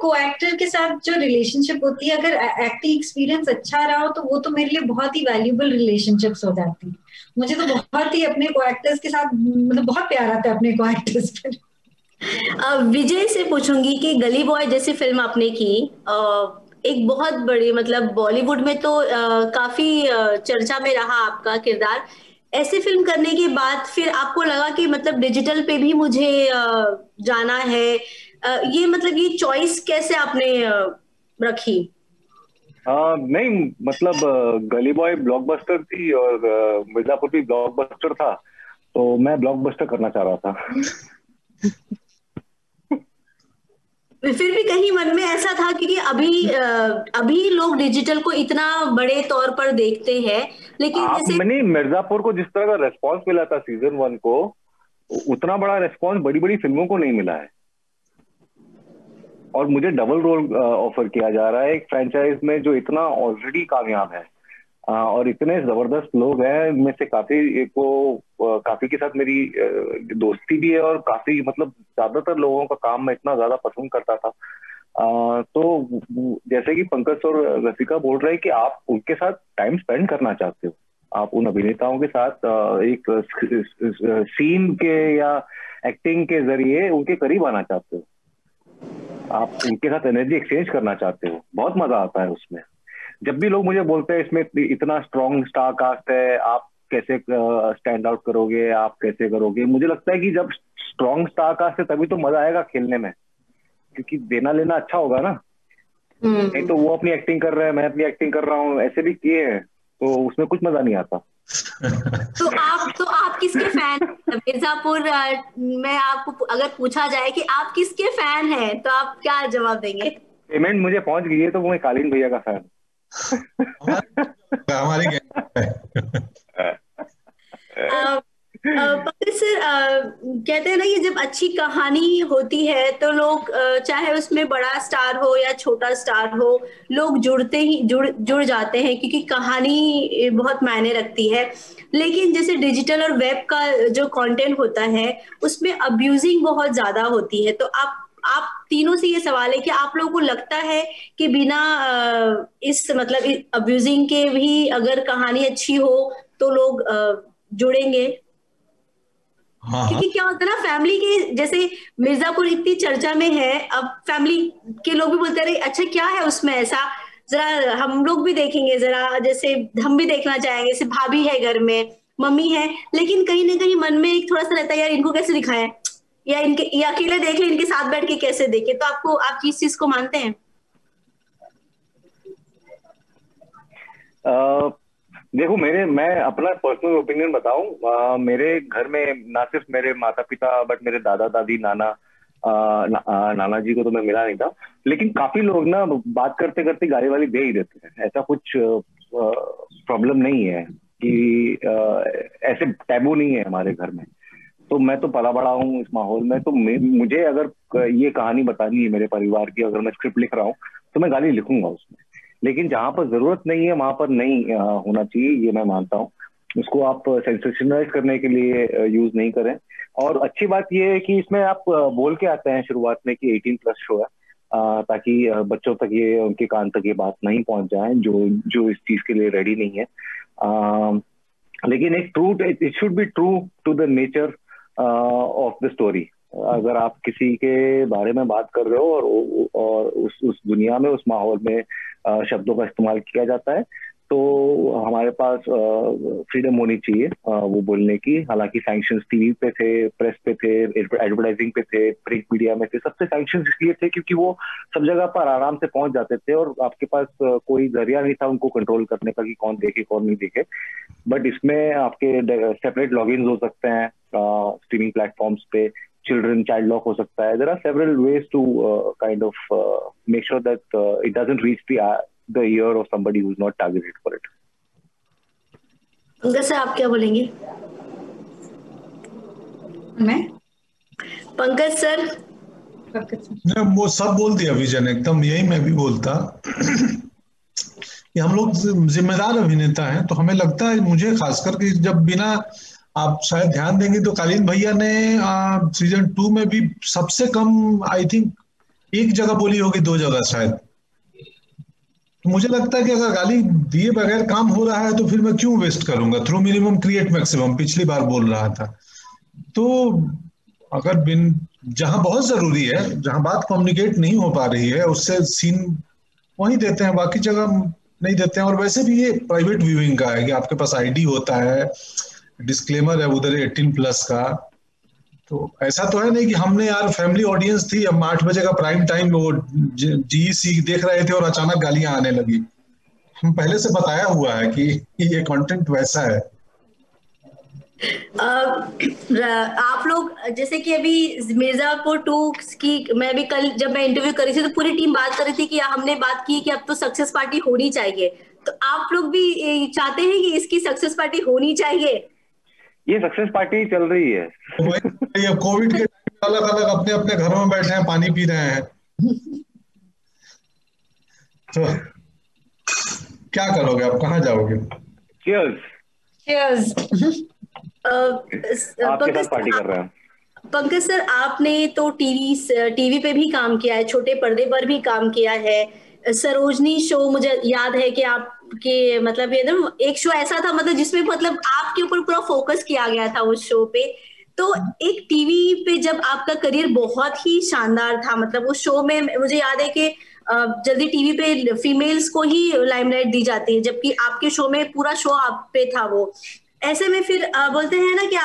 को एक्टर के साथ जो रिलेशनशिप होती है, अगर एक्टिंग एक्सपीरियंस अच्छा रहा हो तो वो तो मेरे लिए बहुत ही वैल्यूबल रिलेशनशिप्स हो जाती है। मुझे तो बहुत ही अपने को एक्टर्स के साथ मतलब बहुत प्यार आता है अपने को एक्टर्स पर। विजय से पूछूंगी कि गली बॉय जैसी फिल्म आपने की, एक बहुत बड़ी मतलब बॉलीवुड में तो काफी चर्चा में रहा आपका किरदार। ऐसी फिल्म करने के बाद फिर आपको लगा कि मतलब डिजिटल पे भी मुझे जाना है, ये मतलब ये चॉइस कैसे आपने रखी? नहीं मतलब गली बॉय ब्लॉकबस्टर थी और मिर्जापुर भी ब्लॉकबस्टर था, तो मैं ब्लॉकबस्टर करना चाह रहा था। फिर भी कहीं मन में ऐसा था कि अभी लोग डिजिटल को इतना बड़े तौर पर देखते हैं, लेकिन जैसे मैंने मिर्जापुर को जिस तरह का रेस्पॉन्स मिला था सीजन 1 को, उतना बड़ा रेस्पॉन्स बड़ी बड़ी फिल्मों को नहीं मिला है। और मुझे डबल रोल ऑफर किया जा रहा है एक फ्रेंचाइज में जो इतना ऑलरेडी कामयाब है और इतने जबरदस्त लोग हैं। इनमें से काफी के साथ मेरी दोस्ती भी है और काफी मतलब ज्यादातर लोगों का काम मैं इतना ज्यादा पसंद करता था। तो जैसे कि पंकज और रसिका बोल रहे हैं कि आप उनके साथ टाइम स्पेंड करना चाहते हो, आप उन अभिनेताओं के साथ एक सीन के या एक्टिंग के जरिए उनके करीब आना चाहते हो, आप उनके साथ एनर्जी एक्सचेंज करना चाहते हो। बहुत मजा आता है उसमें। जब भी लोग मुझे बोलते हैं इसमें इतना स्ट्रॉन्ग स्टार कास्ट है, आप कैसे स्टैंड आउट करोगे, आप कैसे करोगे, मुझे लगता है कि जब स्ट्रॉन्ग स्टार कास्ट है तभी तो मजा आएगा खेलने में, क्योंकि देना लेना अच्छा होगा ना। नहीं तो वो अपनी एक्टिंग कर रहे हैं, मैं अपनी एक्टिंग कर रहा हूँ, ऐसे भी किए हैं, तो उसमें कुछ मजा नहीं आता। तो आप किसके फैन? मिर्जापुर में आपको अगर पूछा जाए कि आप किसके फैन हैं तो आप क्या जवाब देंगे? पेमेंट मुझे पहुंच गई है तो मैं कालीन भैया का फैन। हमारी सर कहते हैं ना कि जब अच्छी कहानी होती है तो लोग चाहे उसमें बड़ा स्टार हो या छोटा स्टार हो, लोग जुड़ जाते हैं क्योंकि कहानी बहुत मायने रखती है। लेकिन जैसे डिजिटल और वेब का जो कंटेंट होता है उसमें अब्यूजिंग बहुत ज्यादा होती है। तो आप तीनों से ये सवाल है कि आप लोगों को लगता है कि बिना इस मतलब अब्यूजिंग के भी अगर कहानी अच्छी हो तो लोग जुड़ेंगे? क्योंकि क्या होता है ना, फैमिली के जैसे मिर्जापुर इतनी चर्चा में है, अब फैमिली के लोग भी बोलते रहे अच्छा क्या है उसमें ऐसा, जरा हम लोग भी देखेंगे, जरा जैसे हम भी देखना चाहेंगे, जैसे भाभी है घर में, मम्मी है, लेकिन कहीं ना कहीं मन में एक थोड़ा सा रहता है यार इनको कैसे दिखाएं, या इनके या अकेले देख ले, इनके साथ बैठ के कैसे देखे। तो आप इस चीज को मानते हैं? देखो मैं अपना पर्सनल ओपिनियन बताऊं, मेरे घर में ना सिर्फ मेरे माता पिता बट मेरे दादा दादी नाना जी को तो मैं मिला नहीं था, लेकिन काफी लोग ना बात करते करते गाली वाली दे ही देते हैं। ऐसा कुछ प्रॉब्लम नहीं है कि ऐसे टैबू नहीं है हमारे घर में। तो मैं तो पला बड़ा हूँ इस माहौल में, तो मुझे अगर ये कहानी बतानी है मेरे परिवार की, अगर मैं स्क्रिप्ट लिख रहा हूँ तो मैं गाली लिखूंगा उसमें, लेकिन जहां पर जरूरत नहीं है वहां पर नहीं होना चाहिए, ये मैं मानता हूँ। उसको आप सेंसेशनलाइज करने के लिए यूज नहीं करें। और अच्छी बात ये है कि इसमें आप बोल के आते हैं शुरुआत में कि 18+ शो है, ताकि बच्चों तक ये, उनके कान तक ये बात नहीं पहुंच जाए जो इस चीज के लिए रेडी नहीं है। लेकिन एक it should be true to the nature of the story. अगर आप किसी के बारे में बात कर रहे हो और उस दुनिया में, उस माहौल में शब्दों का इस्तेमाल किया जाता है, तो हमारे पास फ्रीडम होनी चाहिए वो बोलने की। हालांकि सैंक्शंस टीवी पे थे, प्रेस पे थे, एडवर्टाइजिंग पे थे, प्रिंट मीडिया में थे, सबसे सैंक्शंस इसलिए थे क्योंकि वो सब जगह पर आराम से पहुंच जाते थे और आपके पास कोई जरिया नहीं था उनको कंट्रोल करने का कि कौन देखे कौन नहीं देखे। बट इसमें आपके सेपरेट लॉगिन्स हो सकते हैं स्ट्रीमिंग प्लेटफॉर्म्स पे, चाइल्ड लॉक हो सकता है। There are several ways to kind of make sure that it doesn't reach the ear of somebody who's not targeted for it. Pankaj sir आप क्या बोलेंगे? मैं पंकज सर वो सब बोल दिया विजन, एकदम यही मैं भी बोलता कि हम लोग जिम्मेदार अभिनेता हैं, तो हमें लगता है, मुझे खासकर कि जब बिना, आप शायद ध्यान देंगे तो कालीन भैया ने सीजन 2 में भी सबसे कम आई थिंक एक जगह बोली होगी, 2 जगह शायद। मुझे लगता है कि अगर गाली दिए बगैर काम हो रहा है तो फिर मैं क्यों वेस्ट करूंगा। थ्रू मिनिमम क्रिएट मैक्सिमम पिछली बार बोल रहा था। तो अगर जहां बहुत जरूरी है, जहां बात कम्युनिकेट नहीं हो पा रही है, उससे सीन वहीं देते हैं, बाकी जगह नहीं देते हैं। और वैसे भी ये प्राइवेट व्यूइंग का है कि आपके पास आईडी होता है, डिस्क्लेमर है उधर 18+ का। तो ऐसा तो है नहीं कि हमने यार फैमिली ऑडियंस थी, हम 8 बजे का प्राइम टाइम वो GEC देख रहे थे और अचानक गालियां आने लगी। हम पहले से बताया हुआ है कि ये कंटेंट वैसा है। आप लोग जैसे कि अभी मिर्जापुर 2 की मैं भी कल जब मैं इंटरव्यू कर रही थी तो पूरी टीम बात कर रही थी कि हमने बात की कि अब तो सक्सेस पार्टी होनी चाहिए। तो आप लोग भी चाहते हैं कि इसकी सक्सेस पार्टी होनी चाहिए? ये सक्सेस पार्टी चल रही है। ये कोविड के टाइम अलग अलग अपने अपने घरों में बैठे हैं, पानी पी रहे हैं। तो क्या करोगे आप, कहाँ जाओगे? Cheers. पार्टी कर रहे हैं। पंकज सर आपने तो टीवी पे भी काम किया है, छोटे पर्दे पर भी काम किया है। सरोजनी शो मुझे याद है कि आपके मतलब ये ना एक शो ऐसा था मतलब जिसमें मतलब आपके ऊपर पूरा फोकस किया गया था उस शो पे। तो एक टीवी पे जब आपका करियर बहुत ही शानदार था, मतलब उस शो में मुझे याद है कि जल्दी टीवी पे फीमेल्स को ही लाइमलाइट दी जाती है, जबकि आपके शो में पूरा शो आप पे था वो। ऐसे में फिर बोलते हैं ना कि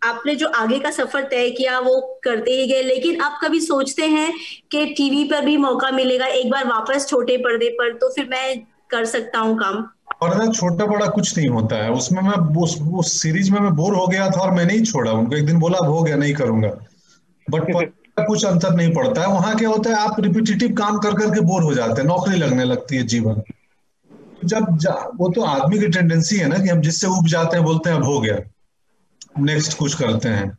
आपने जो आगे का सफर तय किया वो करते ही गए, लेकिन आप कभी सोचते हैं कि टीवी पर भी मौका मिलेगा एक बार वापस छोटे पर्दे पर, तो फिर मैं कर सकता हूँ काम? और ना छोटा बड़ा कुछ नहीं होता है उसमें। मैं उस सीरीज में मैं बोर हो गया था और मैंने ही छोड़ा उनको। एक दिन बोला अब हो गया, नहीं करूंगा, बट कुछ अंतर नहीं पड़ता है। वहां क्या होता है, आप रिपीटेटिव काम कर करके बोर हो जाते हैं, नौकरी लगने लगती है जीवन। वो तो आदमी की टेंडेंसी है ना कि हम जिससे उब जाते हैं बोलते हैं अब हो गया, नेक्स्ट कुछ करते हैं।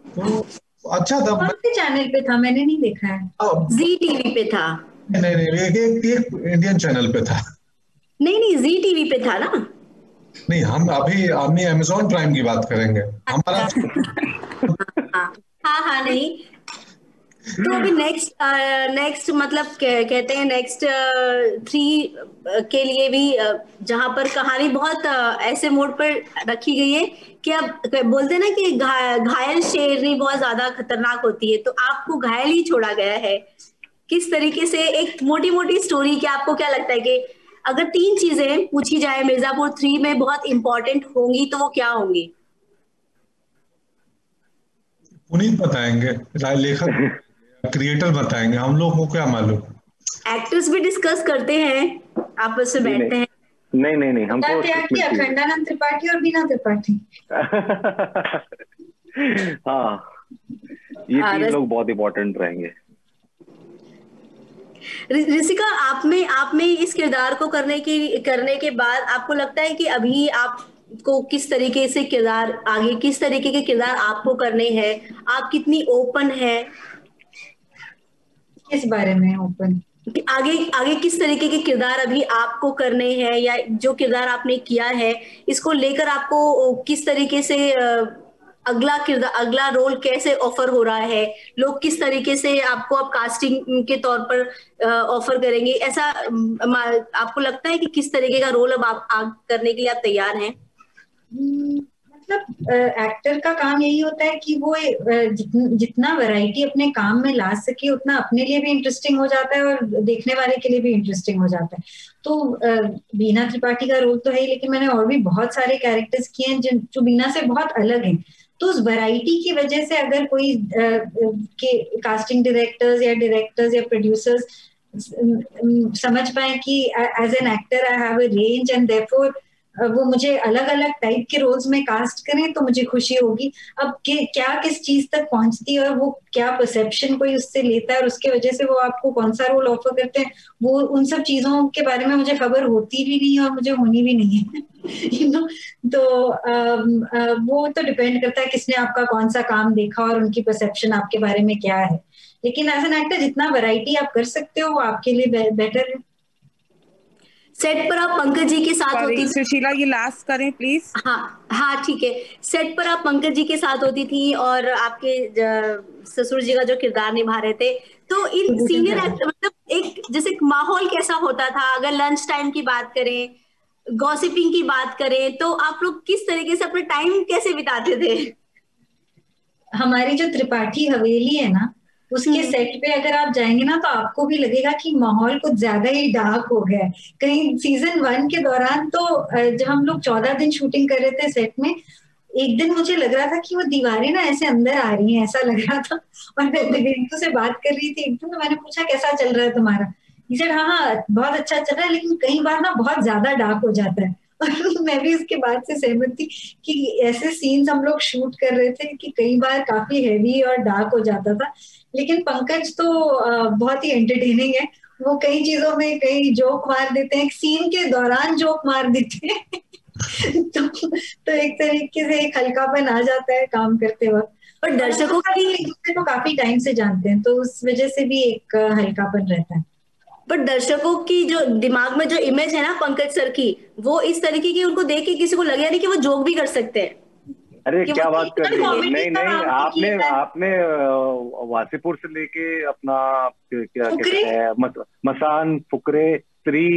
तो अच्छा था। कौन से चैनल पे था? मैंने नहीं देखा है। जी टीवी पे था। नहीं, एक इंडियन चैनल पे था। नहीं, जी टीवी पे था ना? नहीं, हम अभी अमेज़न प्राइम की बात करेंगे हमारा। हाँ नहीं, तो अभी नेक्स्ट मतलब कहते हैं नेक्स्ट 3 के लिए भी जहां पर कहानी बहुत ऐसे मोड पर रखी गई है कि अब बोलते हैं ना कि घायल शेरनी बहुत ज्यादा खतरनाक होती है, तो आपको घायल ही छोड़ा गया है। किस तरीके से एक मोटी मोटी स्टोरी, क्या आपको क्या लगता है कि अगर 3 चीजें पूछी जाए मिर्जापुर 3 में बहुत इंपॉर्टेंट होंगी तो वो क्या होंगी? पुनीत बताएंगे, लेखक क्रिएटर बताएंगे, हम लोग को क्या मालूम। एक्टर्स भी डिस्कस करते हैं, आपस में बैठते हैं। नहीं हमको अखंडानंद त्रिपाठी और बीना त्रिपाठी। हाँ, ये 3 लोग बहुत इंपॉर्टेंट रहेंगे। ऋषिका, आप में इस किरदार को करने के बाद आपको लगता है कि अभी आपको किस तरीके से किरदार, आगे किस तरीके के किरदार आपको करने हैं? आप कितनी ओपन है? किस बारे में ओपन? आगे किस तरीके के किरदार अभी आपको करने हैं, या जो किरदार आपने किया है इसको लेकर आपको किस तरीके से अगला रोल कैसे ऑफर हो रहा है? लोग किस तरीके से आपको अब कास्टिंग के तौर पर ऑफर करेंगे? ऐसा आपको लगता है कि किस तरीके का रोल अब आप करने के लिए आप तैयार हैं? मतलब एक्टर का काम यही होता है कि वो जितना वैरायटी अपने काम में ला सके उतना अपने लिए भी इंटरेस्टिंग हो जाता है और देखने वाले के लिए भी इंटरेस्टिंग हो जाता है। तो बीना त्रिपाठी का रोल तो है ही, लेकिन मैंने और भी बहुत सारे कैरेक्टर्स किए हैं जो बीना से बहुत अलग हैं। तो उस वैरायटी की वजह से अगर कोई कास्टिंग डायरेक्टर्स या प्रोड्यूसर्स समझ पाए कि as an actor I have a range and therefore वो मुझे अलग अलग टाइप के रोल्स में कास्ट करें, तो मुझे खुशी होगी। अब क्या किस चीज तक पहुंचती है और वो क्या परसेप्शन कोई उससे लेता है और उसके वजह से वो आपको कौन सा रोल ऑफर करते हैं, वो उन सब चीजों के बारे में मुझे खबर होती भी नहीं है और मुझे होनी भी नहीं है। तो वो तो डिपेंड करता है किसने आपका कौन सा काम देखा और उनकी परसेप्शन आपके बारे में क्या है। लेकिन एज एन एक्टर जितना वैरायटी आप कर सकते हो वो आपके लिए बेटर है। सेट पर आप पंकज जी के साथ होती थी। सुशीला, ये लास्ट करें प्लीज। हाँ ठीक है। सेट पर आप पंकज जी के साथ होती थी और आपके ससुर जी का जो किरदार निभा रहे थे, तो इन सीनियर एक्टर मतलब एक जैसे माहौल कैसा होता था? अगर लंच टाइम की बात करें, गॉसिपिंग की बात करें, तो आप लोग किस तरीके से अपना टाइम कैसे बिताते थे? हमारी जो त्रिपाठी हवेली है ना, उसके सेट पे अगर आप जाएंगे ना तो आपको भी लगेगा कि माहौल कुछ ज्यादा ही डार्क हो गया है। कहीं सीजन 1 के दौरान तो जब हम लोग 14 दिन शूटिंग कर रहे थे सेट में, एक दिन मुझे लग रहा था कि वो दीवारें ना ऐसे अंदर आ रही हैं, ऐसा लग रहा था। और मैं दिव्यांशु से बात कर रही थी एक दिन, तो मैंने पूछा कैसा चल रहा है तुम्हारा? He said, हाँ बहुत अच्छा चल रहा है, लेकिन कई बार ना बहुत ज्यादा डार्क हो जाता है। और मैं भी उसके बाद से सहमत थी कि ऐसे सीन्स हम लोग शूट कर रहे थे कि कई बार काफी हैवी और डार्क हो जाता था। लेकिन पंकज तो बहुत ही एंटरटेनिंग है, वो कई चीजों में कई जोक मार देते हैं, सीन के दौरान जोक मार देते हैं। तो एक तरीके से एक हल्कापन आ जाता है काम करते वक्त। और दर्शकों का भी एक दूसरे को काफी टाइम से जानते हैं, तो उस वजह से भी एक हल्कापन रहता है। पर दर्शकों की जो दिमाग में जो इमेज है ना पंकज सर की, वो इस तरीके की, उनको देख के किसी को लगे नहीं कि वो जोक भी कर सकते हैं। अरे क्या बात कर रही है? नहीं, आपने वासीपुर से लेके अपना क्या कहते हैं मसान, फुकरे, स्त्री,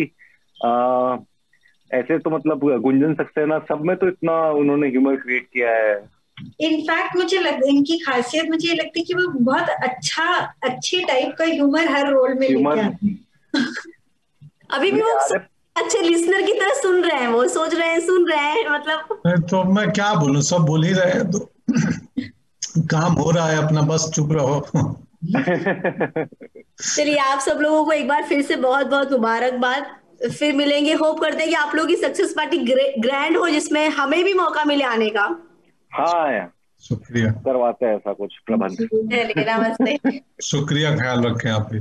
ऐसे तो मतलब गुंजन सक्सेना, सब में तो इतना उन्होंने ह्यूमर क्रिएट किया है। इनफैक्ट मुझे इनकी खासियत मुझे ये लगती है कि वो बहुत अच्छे टाइप का ह्यूमर हर रोल में लेके आते हैं। अभी भी वो अच्छे लिसनर की तरह सुन रहे हैं, वो सोच रहे हैं, सुन रहे हैं, मतलब तो मैं क्या बोलूं, सब बोल ही रहे हैं। तो काम हो रहा है अपना, बस चुप रहो। चलिए, आप सब लोगों को एक बार फिर से बहुत बहुत मुबारकबाद। फिर मिलेंगे, होप करते हैं कि आप लोगों की सक्सेस पार्टी ग्रैंड हो, जिसमें हमें भी मौका मिले आने का। हाँ यार, शुक्रिया, करवाते हैं ऐसा कुछ प्रबंध। नमस्ते। शुक्रिया, ख्याल रखें आप भी।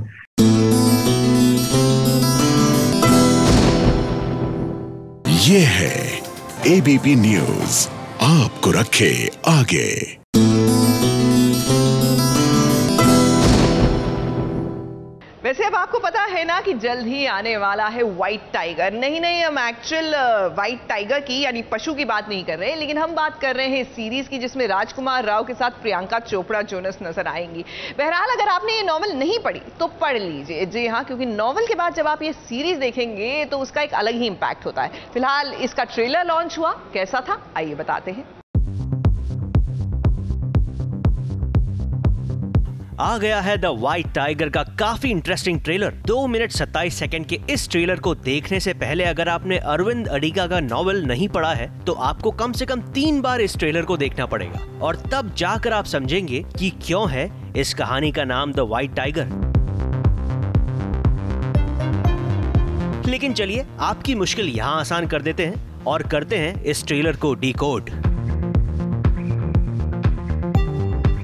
ये है एबीपी न्यूज, आपको रखे आगे। वैसे अब आपको पता है ना कि जल्द ही आने वाला है व्हाइट टाइगर। नहीं, हम एक्चुअल व्हाइट टाइगर की यानी पशु की बात नहीं कर रहे, लेकिन हम बात कर रहे हैं इस सीरीज की जिसमें राजकुमार राव के साथ प्रियंका चोपड़ा जोनस नजर आएंगी। बहरहाल, अगर आपने ये नॉवल नहीं पढ़ी तो पढ़ लीजिए। जी हाँ, क्योंकि नॉवल के बाद जब आप ये सीरीज देखेंगे तो उसका एक अलग ही इंपैक्ट होता है। फिलहाल इसका ट्रेलर लॉन्च हुआ, कैसा था आइए बताते हैं। आ गया है द व्हाइट टाइगर का काफी इंटरेस्टिंग ट्रेलर। 2 मिनट 27 सेकंड के इस ट्रेलर को देखने से पहले अगर आपने अरविंद अडिगा का नॉवेल नहीं पढ़ा है तो आपको कम से कम 3 बार इस ट्रेलर को देखना पड़ेगा, और तब जाकर आप समझेंगे कि क्यों है इस कहानी का नाम द व्हाइट टाइगर। लेकिन चलिए, आपकी मुश्किल यहाँ आसान कर देते हैं और करते हैं इस ट्रेलर को डिकोड।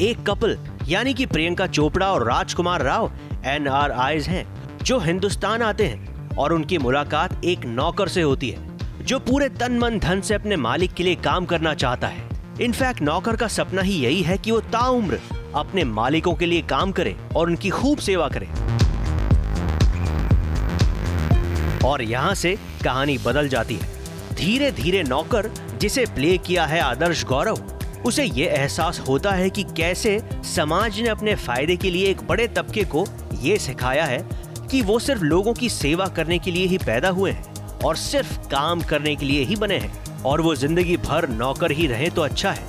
एक कपल यानी कि प्रियंका चोपड़ा और राजकुमार राव NRIs हैं जो हिंदुस्तान आते हैं, और उनकी मुलाकात एक नौकर से होती है जो पूरे तन मन धन से अपने मालिक के लिए काम करना चाहता है। इनफैक्ट नौकर का सपना ही यही है कि वो ताउम्र अपने मालिकों के लिए काम करे और उनकी खूब सेवा करे। और यहाँ से कहानी बदल जाती है। धीरे धीरे नौकर, जिसे प्ले किया है आदर्श गौरव, उसे ये एहसास होता है कि कैसे समाज ने अपने फायदे के लिए एक बड़े तबके को ये सिखाया है कि वो सिर्फ लोगों की सेवा करने के लिए ही पैदा हुए हैं और सिर्फ काम करने के लिए ही बने हैं, और वो जिंदगी भर नौकर ही रहे तो अच्छा है।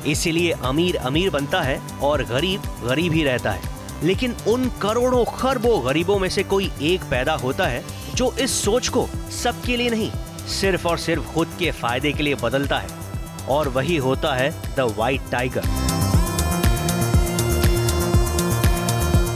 इसीलिए अमीर अमीर बनता है और गरीब गरीब ही रहता है। लेकिन उन करोड़ों खरबों गरीबों में से कोई एक पैदा होता है जो इस सोच को सबके लिए नहीं, सिर्फ और सिर्फ खुद के फायदे के लिए बदलता है, और वही होता है द व्हाइट टाइगर।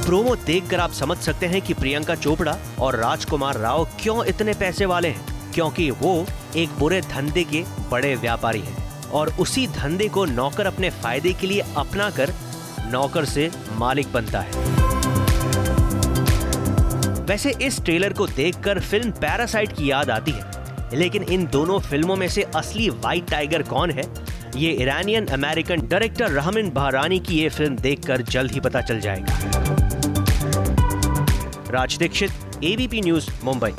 प्रोमो देखकर आप समझ सकते हैं कि प्रियंका चोपड़ा और राजकुमार राव क्यों इतने पैसे वाले हैं, क्योंकि वो एक बुरे धंधे के बड़े व्यापारी हैं, और उसी धंधे को नौकर अपने फायदे के लिए अपनाकर नौकर से मालिक बनता है। वैसे इस ट्रेलर को देखकर फिल्म पैरासाइट की याद आती है, लेकिन इन दोनों फिल्मों में से असली व्हाइट टाइगर कौन है, ये ईरानियन अमेरिकन डायरेक्टर रहमान बहरानी की ये फिल्म देखकर जल्द ही पता चल जाएगा। राज दीक्षित, एबीपी न्यूज, मुंबई।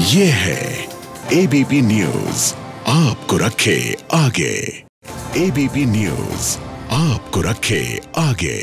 ये है एबीपी न्यूज, आपको रखे आगे। एबीपी न्यूज, आपको रखे आगे।